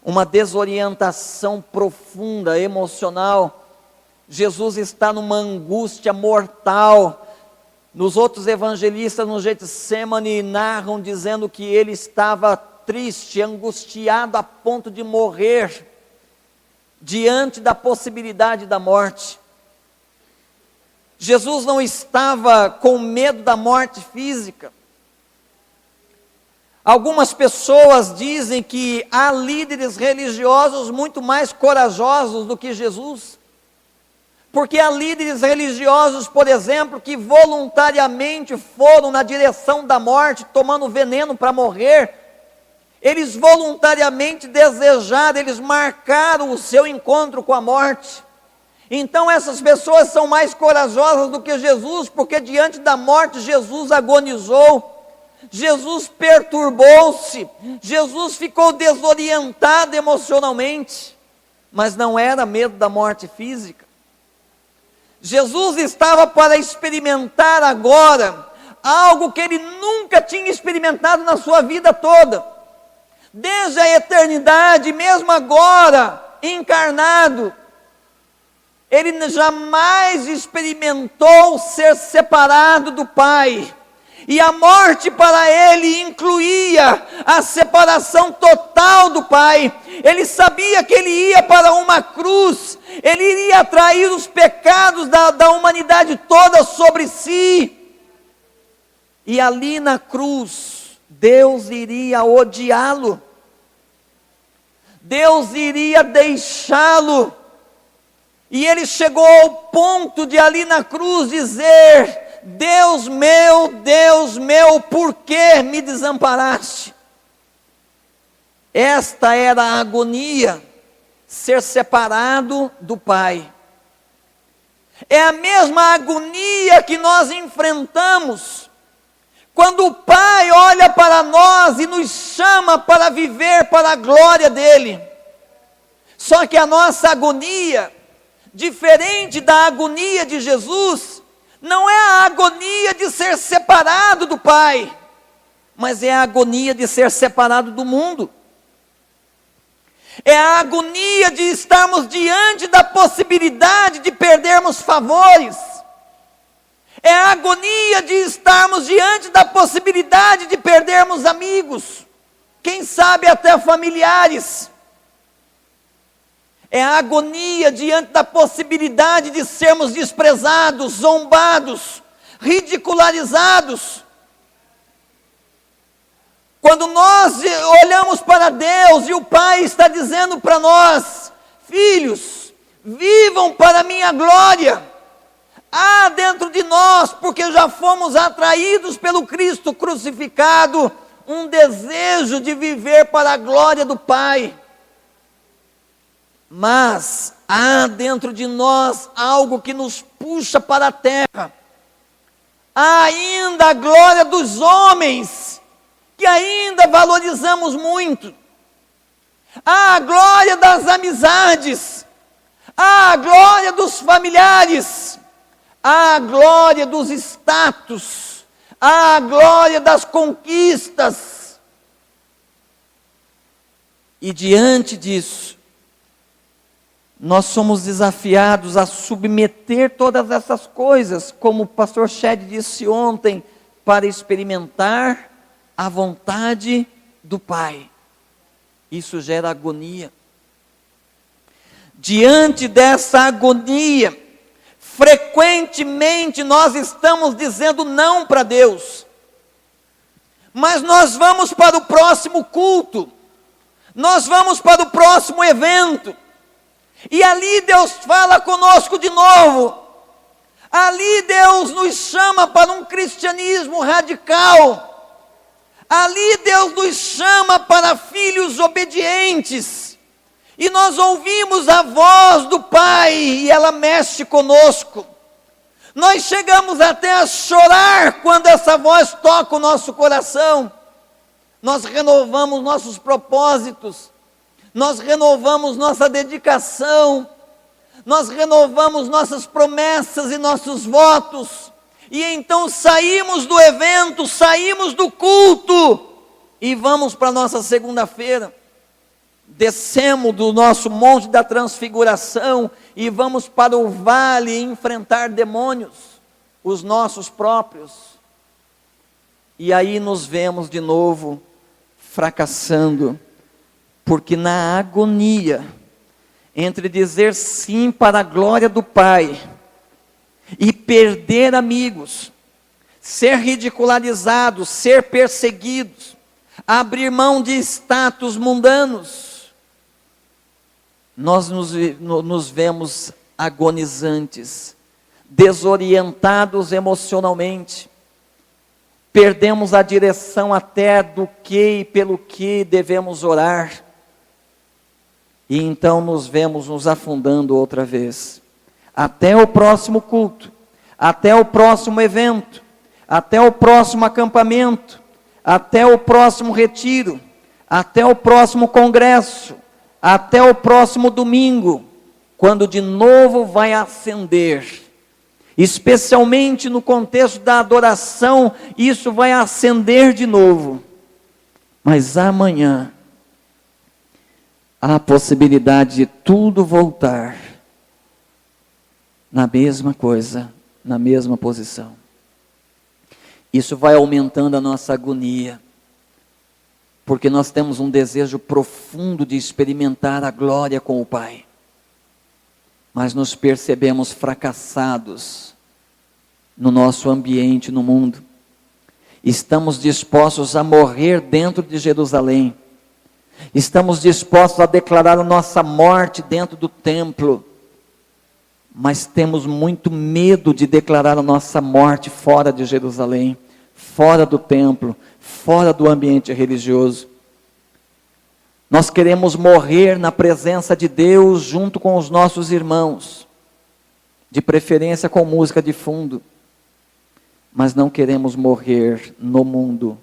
uma desorientação profunda, emocional. Jesus está numa angústia mortal. Nos outros evangelistas, no Getsemane, narram dizendo que ele estava triste, angustiado a ponto de morrer, diante da possibilidade da morte. Jesus não estava com medo da morte física. Algumas pessoas dizem que há líderes religiosos muito mais corajosos do que Jesus. Porque há líderes religiosos, por exemplo, que voluntariamente foram na direção da morte, tomando veneno para morrer. Eles voluntariamente desejaram, eles marcaram o seu encontro com a morte. Então essas pessoas são mais corajosas do que Jesus, porque diante da morte Jesus agonizou. Jesus perturbou-se, Jesus ficou desorientado emocionalmente, mas não era medo da morte física. Jesus estava para experimentar agora algo que ele nunca tinha experimentado na sua vida toda. Desde a eternidade, mesmo agora, encarnado, ele jamais experimentou ser separado do Pai. E a morte para ele incluía a separação total do Pai. Ele sabia que ele ia para uma cruz, ele iria atrair os pecados da humanidade toda sobre si. E ali na cruz, Deus iria odiá-lo. Deus iria deixá-lo. E ele chegou ao ponto de ali na cruz dizer: Deus meu, por que me desamparaste? Esta era a agonia, ser separado do Pai. É a mesma agonia que nós enfrentamos quando o Pai olha para nós e nos chama para viver para a glória dEle. Só que a nossa agonia, diferente da agonia de Jesus, não é a agonia de ser separado do Pai, mas é a agonia de ser separado do mundo. É a agonia de estarmos diante da possibilidade de perdermos favores. É a agonia de estarmos diante da possibilidade de perdermos amigos, quem sabe até familiares. É a agonia diante da possibilidade de sermos desprezados, zombados, ridicularizados. Quando nós olhamos para Deus e o Pai está dizendo para nós: filhos, vivam para a minha glória. Há dentro de nós, porque já fomos atraídos pelo Cristo crucificado, um desejo de viver para a glória do Pai. Mas há dentro de nós algo que nos puxa para a terra. Há ainda a glória dos homens, que ainda valorizamos muito. Há a glória das amizades. Há a glória dos familiares. Há a glória dos status. Há a glória das conquistas. E diante disso, nós somos desafiados a submeter todas essas coisas, como o pastor Shed disse ontem, para experimentar a vontade do Pai. Isso gera agonia. Diante dessa agonia, frequentemente nós estamos dizendo não para Deus. Mas nós vamos para o próximo culto, nós vamos para o próximo evento, e ali Deus fala conosco de novo. Ali Deus nos chama para um cristianismo radical. Ali Deus nos chama para filhos obedientes. E nós ouvimos a voz do Pai e ela mexe conosco. Nós chegamos até a chorar quando essa voz toca o nosso coração. Nós renovamos nossos propósitos, nós renovamos nossa dedicação, nós renovamos nossas promessas e nossos votos, e então saímos do evento, saímos do culto, e vamos para a nossa segunda-feira, descemos do nosso monte da transfiguração, e vamos para o vale enfrentar demônios, os nossos próprios, e aí nos vemos de novo, fracassando, porque na agonia, entre dizer sim para a glória do Pai, e perder amigos, ser ridicularizado, ser perseguidos, abrir mão de status mundanos, nós nos vemos agonizantes, desorientados emocionalmente, perdemos a direção até do que e pelo que devemos orar, e então nos vemos nos afundando outra vez, até o próximo culto, até o próximo evento, até o próximo acampamento, até o próximo retiro, até o próximo congresso, até o próximo domingo, quando de novo vai acender. Especialmente no contexto da adoração, isso vai acender de novo. Mas amanhã, há a possibilidade de tudo voltar na mesma coisa, na mesma posição. Isso vai aumentando a nossa agonia, porque nós temos um desejo profundo de experimentar a glória com o Pai. Mas nos percebemos fracassados no nosso ambiente, no mundo. Estamos dispostos a morrer dentro de Jerusalém. Estamos dispostos a declarar a nossa morte dentro do templo. Mas temos muito medo de declarar a nossa morte fora de Jerusalém, fora do templo, fora do ambiente religioso. Nós queremos morrer na presença de Deus junto com os nossos irmãos, de preferência com música de fundo, mas não queremos morrer no mundo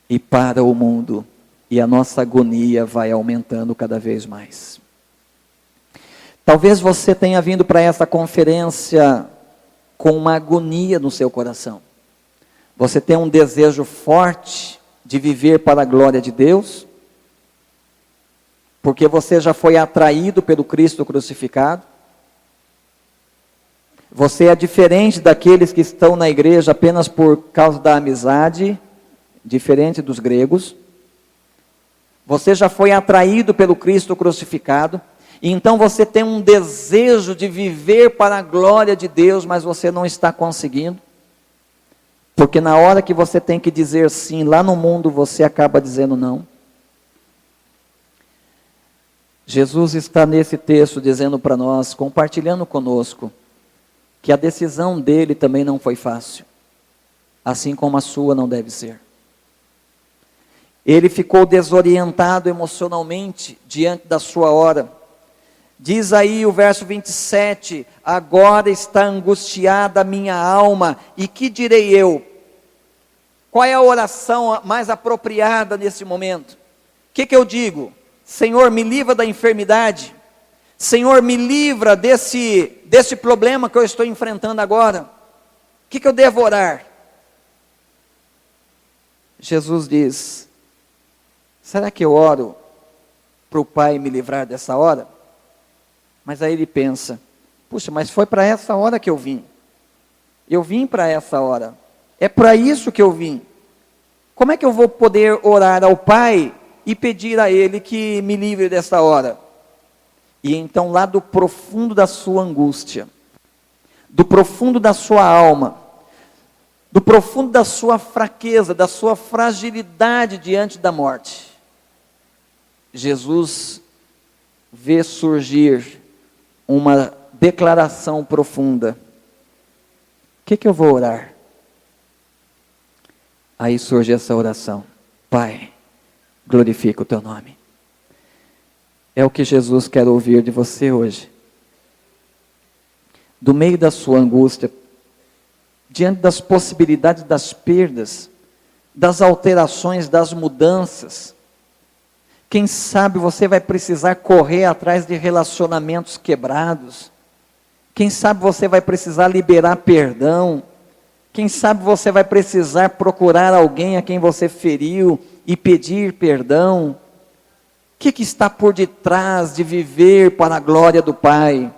e para o mundo, e a nossa agonia vai aumentando cada vez mais. Talvez você tenha vindo para essa conferência com uma agonia no seu coração. Você tem um desejo forte de viver para a glória de Deus, porque você já foi atraído pelo Cristo crucificado. Você é diferente daqueles que estão na igreja apenas por causa da amizade, diferente dos gregos. Você já foi atraído pelo Cristo crucificado, e então você tem um desejo de viver para a glória de Deus, mas você não está conseguindo. Porque na hora que você tem que dizer sim, lá no mundo você acaba dizendo não. Jesus está nesse texto dizendo para nós, compartilhando conosco, que a decisão dele também não foi fácil, assim como a sua não deve ser. Ele ficou desorientado emocionalmente diante da sua hora. Diz aí o verso 27, agora está angustiada a minha alma, e que direi eu? Qual é a oração mais apropriada nesse momento? O que eu digo? Senhor, me livra da enfermidade. Senhor, me livra desse problema que eu estou enfrentando agora. O que eu devo orar? Jesus diz, será que eu oro para o Pai me livrar dessa hora? Mas aí ele pensa, puxa, mas foi para essa hora que eu vim. Eu vim para essa hora. É para isso que eu vim. Como é que eu vou poder orar ao Pai e pedir a Ele que me livre dessa hora? E então lá do profundo da sua angústia, do profundo da sua alma, do profundo da sua fraqueza, da sua fragilidade diante da morte, Jesus vê surgir uma declaração profunda. O que eu vou orar? Aí surge essa oração. Pai, glorifica o teu nome. É o que Jesus quer ouvir de você hoje. Do meio da sua angústia, diante das possibilidades das perdas, das alterações, das mudanças, quem sabe você vai precisar correr atrás de relacionamentos quebrados, quem sabe você vai precisar liberar perdão, quem sabe você vai precisar procurar alguém a quem você feriu e pedir perdão. O que está por detrás de viver para a glória do Pai?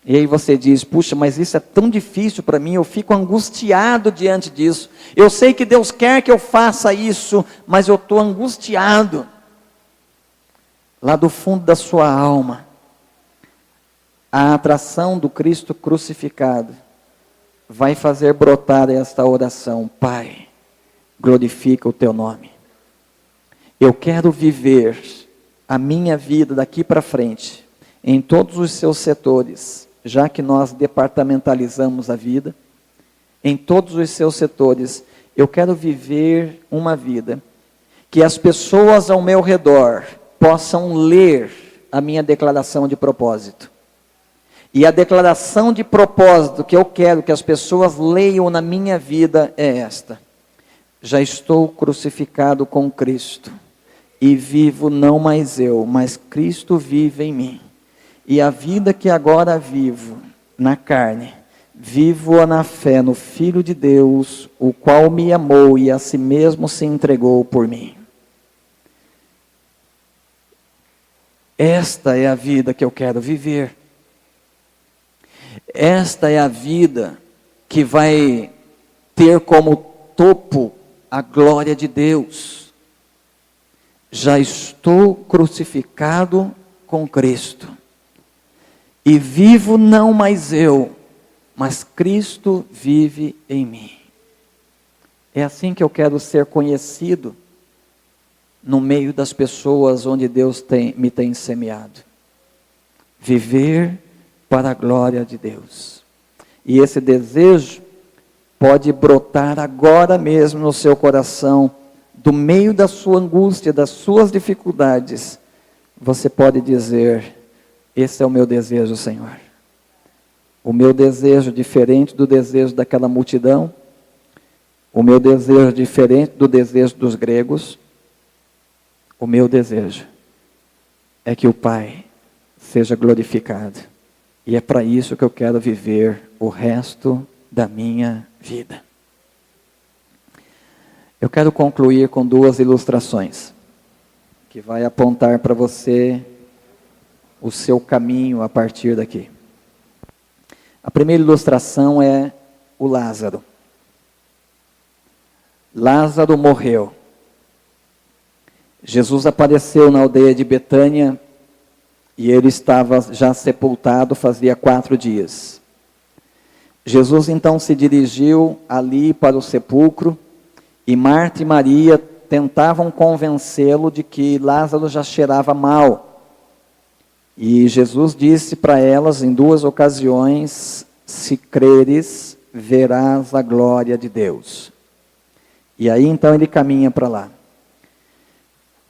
E aí você diz, puxa, mas isso é tão difícil para mim, eu fico angustiado diante disso. Eu sei que Deus quer que eu faça isso, mas eu estou angustiado. Lá do fundo da sua alma, a atração do Cristo crucificado vai fazer brotar esta oração: Pai, glorifica o teu nome. Eu quero viver a minha vida daqui para frente, em todos os seus setores, já que nós departamentalizamos a vida, em todos os seus setores, eu quero viver uma vida que as pessoas ao meu redor possam ler a minha declaração de propósito. E a declaração de propósito que eu quero que as pessoas leiam na minha vida é esta: já estou crucificado com Cristo, e vivo não mais eu, mas Cristo vive em mim. E a vida que agora vivo na carne, vivo-a na fé no Filho de Deus, o qual me amou e a si mesmo se entregou por mim. Esta é a vida que eu quero viver. Esta é a vida que vai ter como topo a glória de Deus. Já estou crucificado com Cristo, e vivo não mais eu, mas Cristo vive em mim. É assim que eu quero ser conhecido no meio das pessoas onde Deus me tem semeado. Viver para a glória de Deus. E esse desejo pode brotar agora mesmo no seu coração, do meio da sua angústia, das suas dificuldades. Você pode dizer: esse é o meu desejo, Senhor. O meu desejo diferente do desejo daquela multidão, o meu desejo diferente do desejo dos gregos. O meu desejo é que o Pai seja glorificado. E é para isso que eu quero viver o resto da minha vida. Eu quero concluir com duas ilustrações, que vai apontar para você o seu caminho a partir daqui. A primeira ilustração é o Lázaro. Lázaro morreu. Jesus apareceu na aldeia de Betânia e ele estava já sepultado fazia 4 dias. Jesus então se dirigiu ali para o sepulcro e Marta e Maria tentavam convencê-lo de que Lázaro já cheirava mal. E Jesus disse para elas em 2 ocasiões: se creres, verás a glória de Deus. E aí então ele caminha para lá.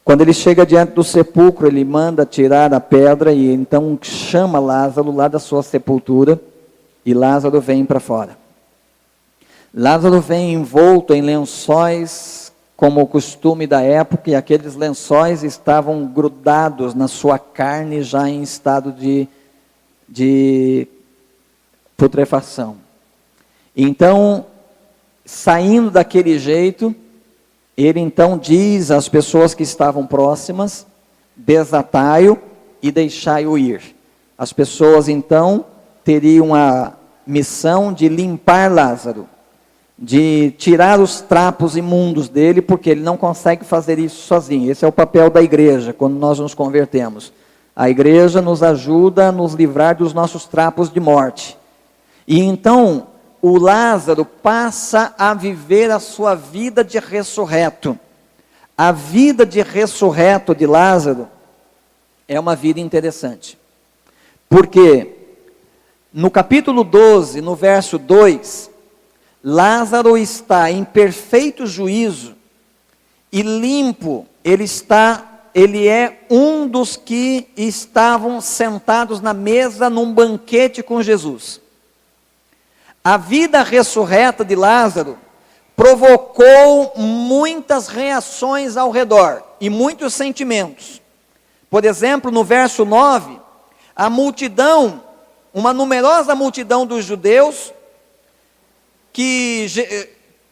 Quando ele chega diante do sepulcro, ele manda tirar a pedra e então chama Lázaro lá da sua sepultura, e Lázaro vem para fora. Lázaro vem envolto em lençóis, como o costume da época, e aqueles lençóis estavam grudados na sua carne, já em estado de putrefação. Então, saindo daquele jeito, ele então diz às pessoas que estavam próximas: desatai-o e deixai-o ir. As pessoas então teriam a missão de limpar Lázaro, de tirar os trapos imundos dele, porque ele não consegue fazer isso sozinho. Esse é o papel da igreja, quando nós nos convertemos. A igreja nos ajuda a nos livrar dos nossos trapos de morte. E então o Lázaro passa a viver a sua vida de ressurreto. A vida de ressurreto de Lázaro é uma vida interessante. Porque no capítulo 12, no verso 2, Lázaro está em perfeito juízo e limpo, ele é um dos que estavam sentados na mesa num banquete com Jesus. A vida ressurreta de Lázaro provocou muitas reações ao redor e muitos sentimentos. Por exemplo, no verso 9, a multidão, uma numerosa multidão dos judeus, que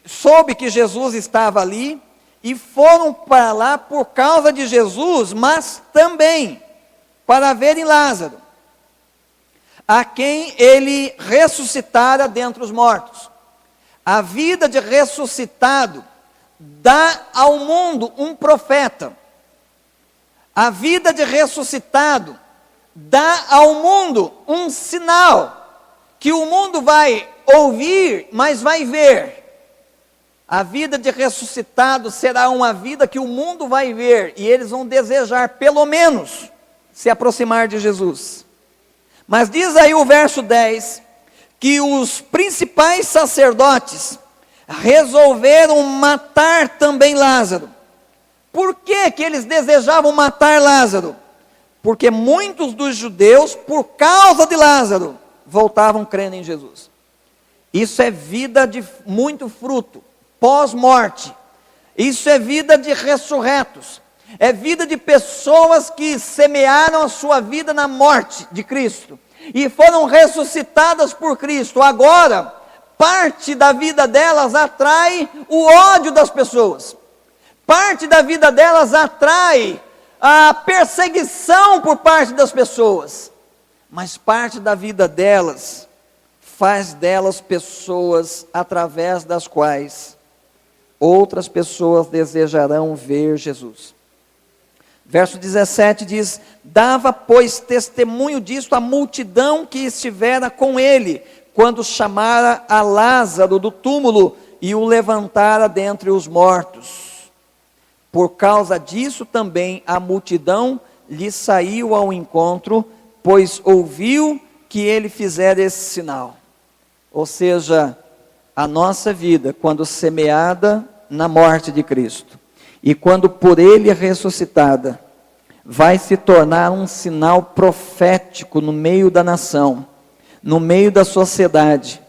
soube que Jesus estava ali, e foram para lá por causa de Jesus, mas também para verem Lázaro, a quem ele ressuscitara dentre os mortos. A vida de ressuscitado dá ao mundo um profeta. A vida de ressuscitado dá ao mundo um sinal, que o mundo vai ouvir, mas vai ver. A vida de ressuscitado será uma vida que o mundo vai ver, e eles vão desejar, pelo menos, se aproximar de Jesus. Mas diz aí o verso 10, que os principais sacerdotes resolveram matar também Lázaro. Por que eles desejavam matar Lázaro? Porque muitos dos judeus, por causa de Lázaro, voltavam crendo em Jesus. Isso é vida de muito fruto, pós-morte. Isso é vida de ressurretos. É vida de pessoas que semearam a sua vida na morte de Cristo e foram ressuscitadas por Cristo. Agora, parte da vida delas atrai o ódio das pessoas. Parte da vida delas atrai a perseguição por parte das pessoas. Mas parte da vida delas faz delas pessoas através das quais outras pessoas desejarão ver Jesus. Verso 17 diz: dava, pois, testemunho disto a multidão que estivera com ele, quando chamara a Lázaro do túmulo e o levantara dentre os mortos. Por causa disso também a multidão lhe saiu ao encontro, pois ouviu que ele fizera esse sinal. Ou seja, a nossa vida, quando semeada na morte de Cristo, e quando por ele ressuscitada, vai se tornar um sinal profético no meio da nação, no meio da sociedade.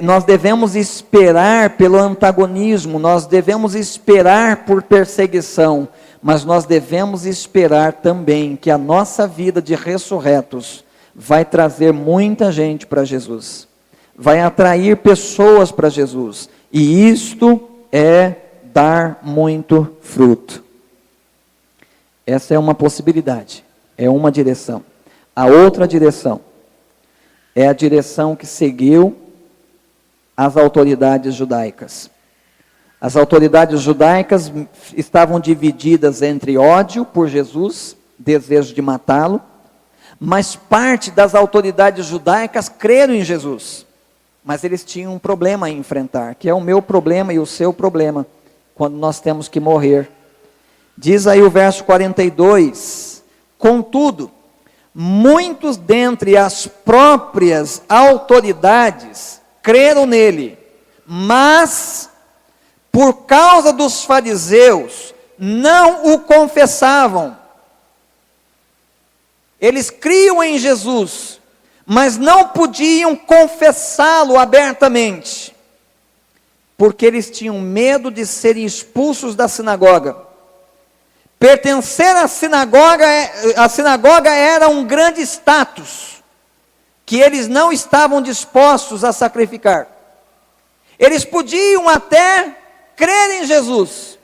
Nós devemos esperar pelo antagonismo, nós devemos esperar por perseguição, mas nós devemos esperar também que a nossa vida de ressurretos vai trazer muita gente para Jesus, vai atrair pessoas para Jesus, e isto é dar muito fruto. Essa é uma possibilidade, é uma direção. A outra direção é a direção que seguiu as autoridades judaicas. As autoridades judaicas estavam divididas entre ódio por Jesus, desejo de matá-lo, mas parte das autoridades judaicas creram em Jesus. Mas eles tinham um problema a enfrentar, que é o meu problema e o seu problema, quando nós temos que morrer. Diz aí o verso 42, contudo, muitos dentre as próprias autoridades creram nele, mas por causa dos fariseus não o confessavam. Eles criam em Jesus, mas não podiam confessá-lo abertamente, porque eles tinham medo de serem expulsos da sinagoga. Pertencer à sinagoga era um grande status, que eles não estavam dispostos a sacrificar. Eles podiam até crer em Jesus,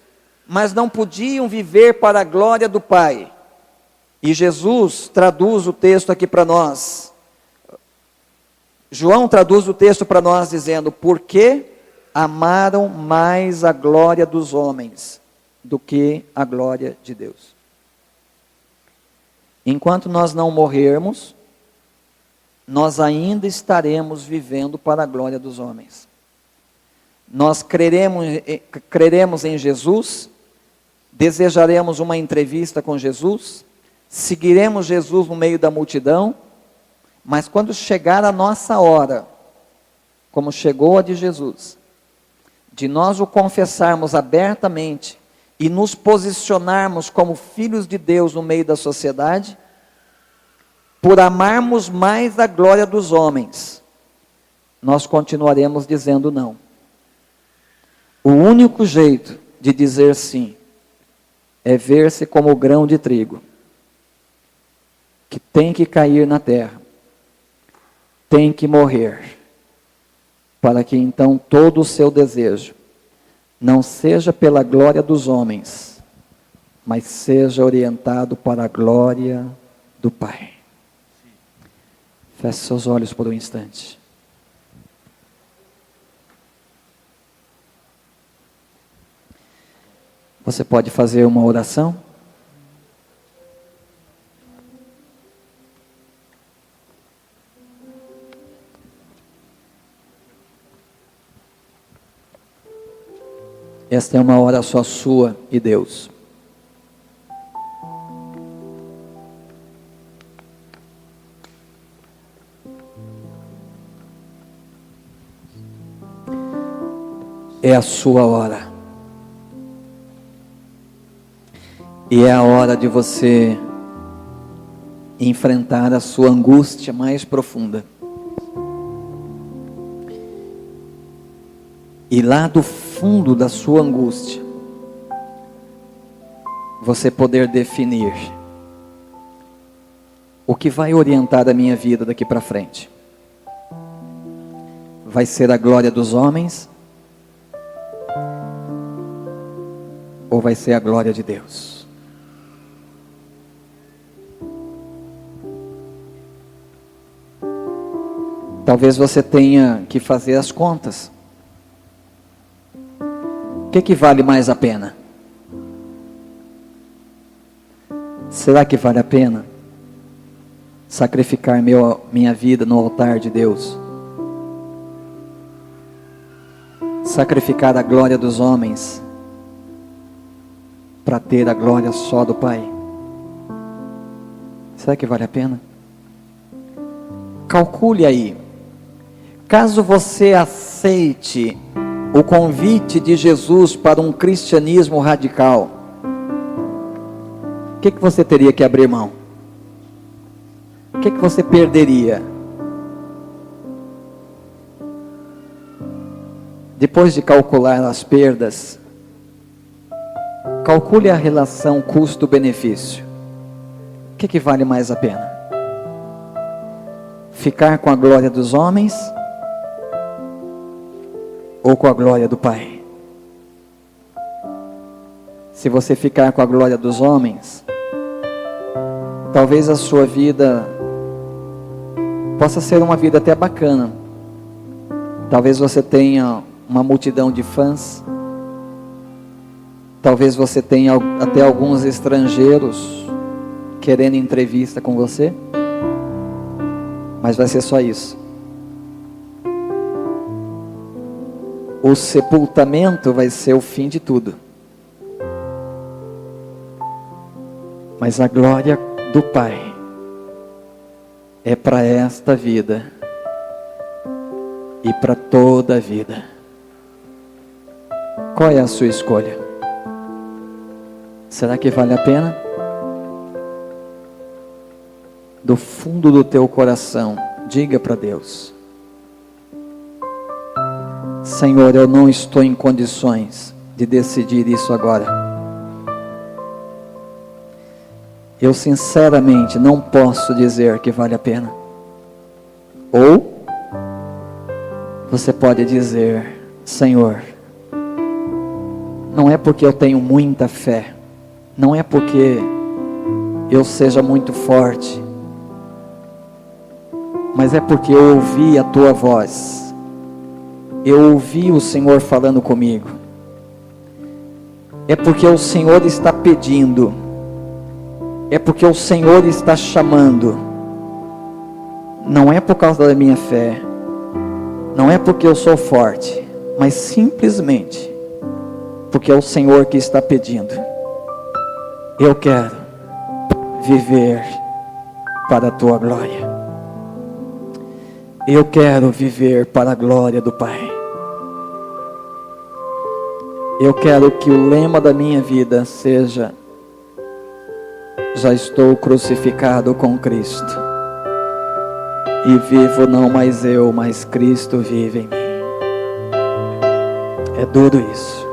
mas não podiam viver para a glória do Pai. E Jesus traduz o texto aqui para nós. João traduz o texto para nós dizendo: porque amaram mais a glória dos homens do que a glória de Deus. Enquanto nós não morrermos, nós ainda estaremos vivendo para a glória dos homens. Nós creremos em Jesus, desejaremos uma entrevista com Jesus, seguiremos Jesus no meio da multidão, mas quando chegar a nossa hora, como chegou a de Jesus, de nós o confessarmos abertamente e nos posicionarmos como filhos de Deus no meio da sociedade, por amarmos mais a glória dos homens, nós continuaremos dizendo não. O único jeito de dizer sim é ver-se como o grão de trigo, que tem que cair na terra, tem que morrer, para que então todo o seu desejo não seja pela glória dos homens, mas seja orientado para a glória do Pai. Feche seus olhos por um instante. Você pode fazer uma oração? Esta é uma hora só sua e Deus. É a sua hora. E é a hora de você enfrentar a sua angústia mais profunda. E lá do fundo da sua angústia, você poder definir o que vai orientar a minha vida daqui para frente. Vai ser a glória dos homens? Ou vai ser a glória de Deus? Talvez você tenha que fazer as contas. O que vale mais a pena? Será que vale a pena sacrificar minha vida no altar de Deus? Sacrificar a glória dos homens para ter a glória só do Pai? Será que vale a pena? Calcule aí. Caso você aceite o convite de Jesus para um cristianismo radical, o que você teria que abrir mão? O que você perderia? Depois de calcular as perdas, calcule a relação custo-benefício. O que vale mais a pena? Ficar com a glória dos homens ou com a glória do Pai? Se você ficar com a glória dos homens, talvez a sua vida possa ser uma vida até bacana. Talvez você tenha uma multidão de fãs. Talvez você tenha até alguns estrangeiros querendo entrevista com você. Mas vai ser só isso. O sepultamento vai ser o fim de tudo. Mas a glória do Pai é para esta vida e para toda a vida. Qual é a sua escolha? Será que vale a pena? Do fundo do teu coração, diga para Deus: Senhor, eu não estou em condições de decidir isso agora. Eu sinceramente não posso dizer que vale a pena. Ou você pode dizer: Senhor, não é porque eu tenho muita fé, não é porque eu seja muito forte, mas é porque eu ouvi a tua voz. Eu ouvi o Senhor falando comigo. É porque o Senhor está pedindo. É porque o Senhor está chamando. Não é por causa da minha fé. Não é porque eu sou forte. Mas simplesmente porque é o Senhor que está pedindo. Eu quero viver para a tua glória. Eu quero viver para a glória do Pai. Eu quero que o lema da minha vida seja: já estou crucificado com Cristo, e vivo não mais eu, mas Cristo vive em mim. É duro isso,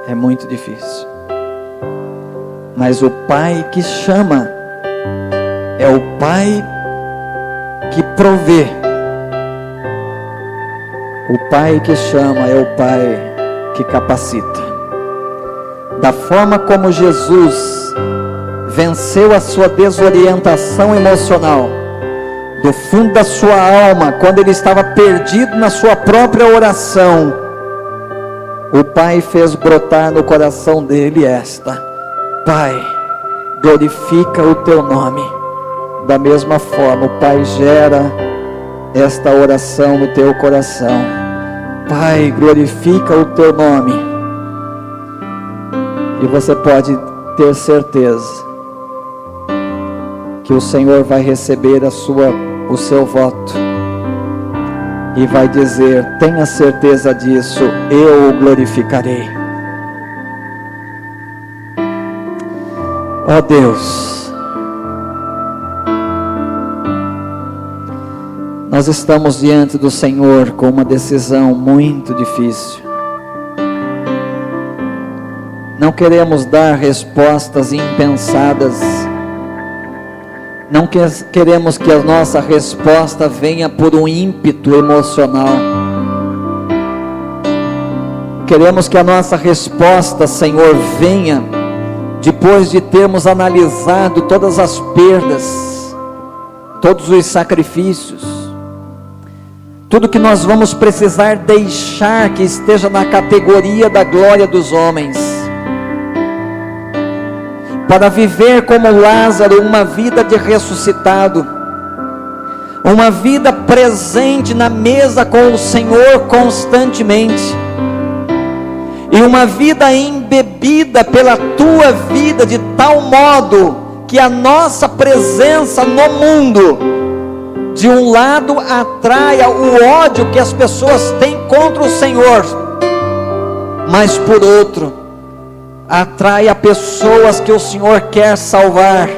é muito difícil, mas o Pai que chama é o Pai que provê. O Pai que chama é o Pai que capacita. Da forma como Jesus venceu a sua desorientação emocional, do fundo da sua alma, quando ele estava perdido na sua própria oração, o Pai fez brotar no coração dele esta: Pai, glorifica o teu nome. Da mesma forma, o Pai gera esta oração no teu coração: Pai, glorifica o teu nome. E você pode ter certeza que o Senhor vai receber o seu voto e vai dizer: tenha certeza disso, eu o glorificarei. Ó Deus, nós estamos diante do Senhor com uma decisão muito difícil. Não queremos dar respostas impensadas. Não queremos que a nossa resposta venha por um ímpeto emocional. Queremos que a nossa resposta, Senhor, venha depois de termos analisado todas as perdas, todos os sacrifícios, tudo que nós vamos precisar deixar que esteja na categoria da glória dos homens, para viver como Lázaro, uma vida de ressuscitado, uma vida presente na mesa com o Senhor constantemente, e uma vida embebida pela tua vida, de tal modo que a nossa presença no mundo, de um lado atraia o ódio que as pessoas têm contra o Senhor, mas por outro, atrai pessoas que o Senhor quer salvar,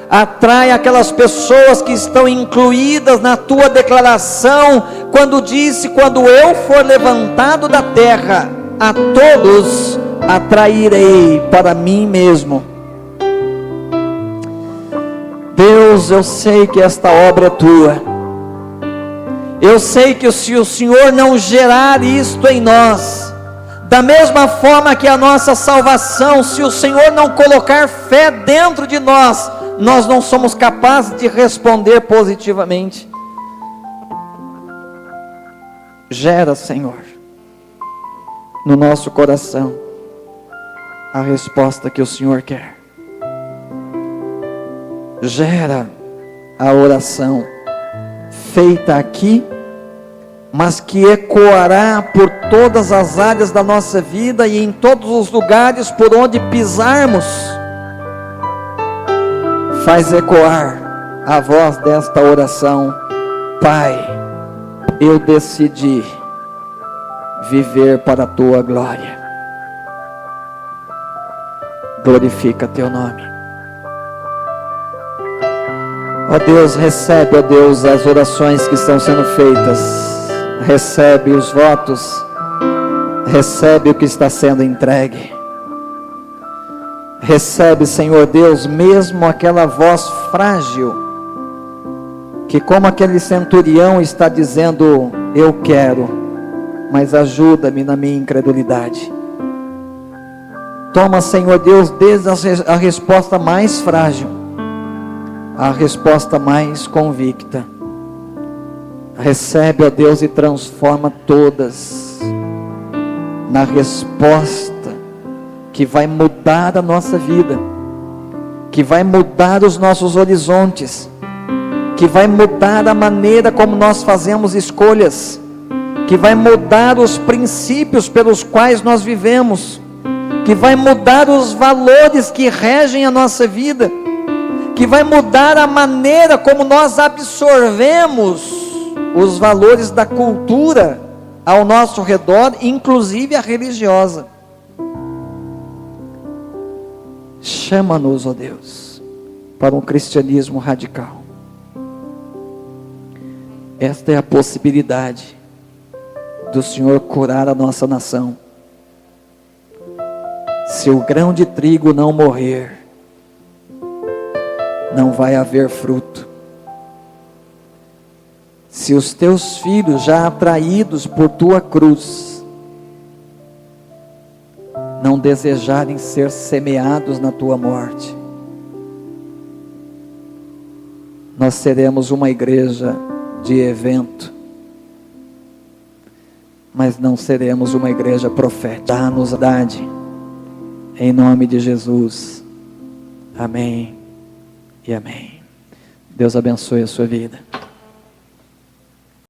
atrai aquelas pessoas que estão incluídas na tua declaração, quando disse: quando eu for levantado da terra, a todos atrairei para mim mesmo. Deus, eu sei que esta obra é tua, eu sei que se o Senhor não gerar isto em nós, da mesma forma que a nossa salvação, se o Senhor não colocar fé dentro de nós, nós não somos capazes de responder positivamente. Gera, Senhor, no nosso coração a resposta que o Senhor quer. Gera a oração feita aqui, mas que ecoará por todas as áreas da nossa vida e em todos os lugares por onde pisarmos. Faz ecoar a voz desta oração: Pai, eu decidi viver para a tua glória. Glorifica teu nome. Ó Deus, recebe, ó Deus, as orações que estão sendo feitas. Recebe os votos, recebe o que está sendo entregue, recebe, Senhor Deus, mesmo aquela voz frágil, que como aquele centurião está dizendo: eu quero, mas ajuda-me na minha incredulidade. Toma, Senhor Deus, desde a resposta mais frágil, a resposta mais convicta. Recebe, ó Deus, e transforma todas na resposta que vai mudar a nossa vida, que vai mudar os nossos horizontes, que vai mudar a maneira como nós fazemos escolhas, que vai mudar os princípios pelos quais nós vivemos, que vai mudar os valores que regem a nossa vida, que vai mudar a maneira como nós absorvemos os valores da cultura ao nosso redor, inclusive a religiosa. Chama-nos, ó Deus, para um cristianismo radical. Esta é a possibilidade do Senhor curar a nossa nação. Se o grão de trigo não morrer, não vai haver fruto. Se os teus filhos, já atraídos por tua cruz, não desejarem ser semeados na tua morte, nós seremos uma igreja de evento, mas não seremos uma igreja profética. Dá-nos a verdade, em nome de Jesus. Amém e amém. Deus abençoe a sua vida.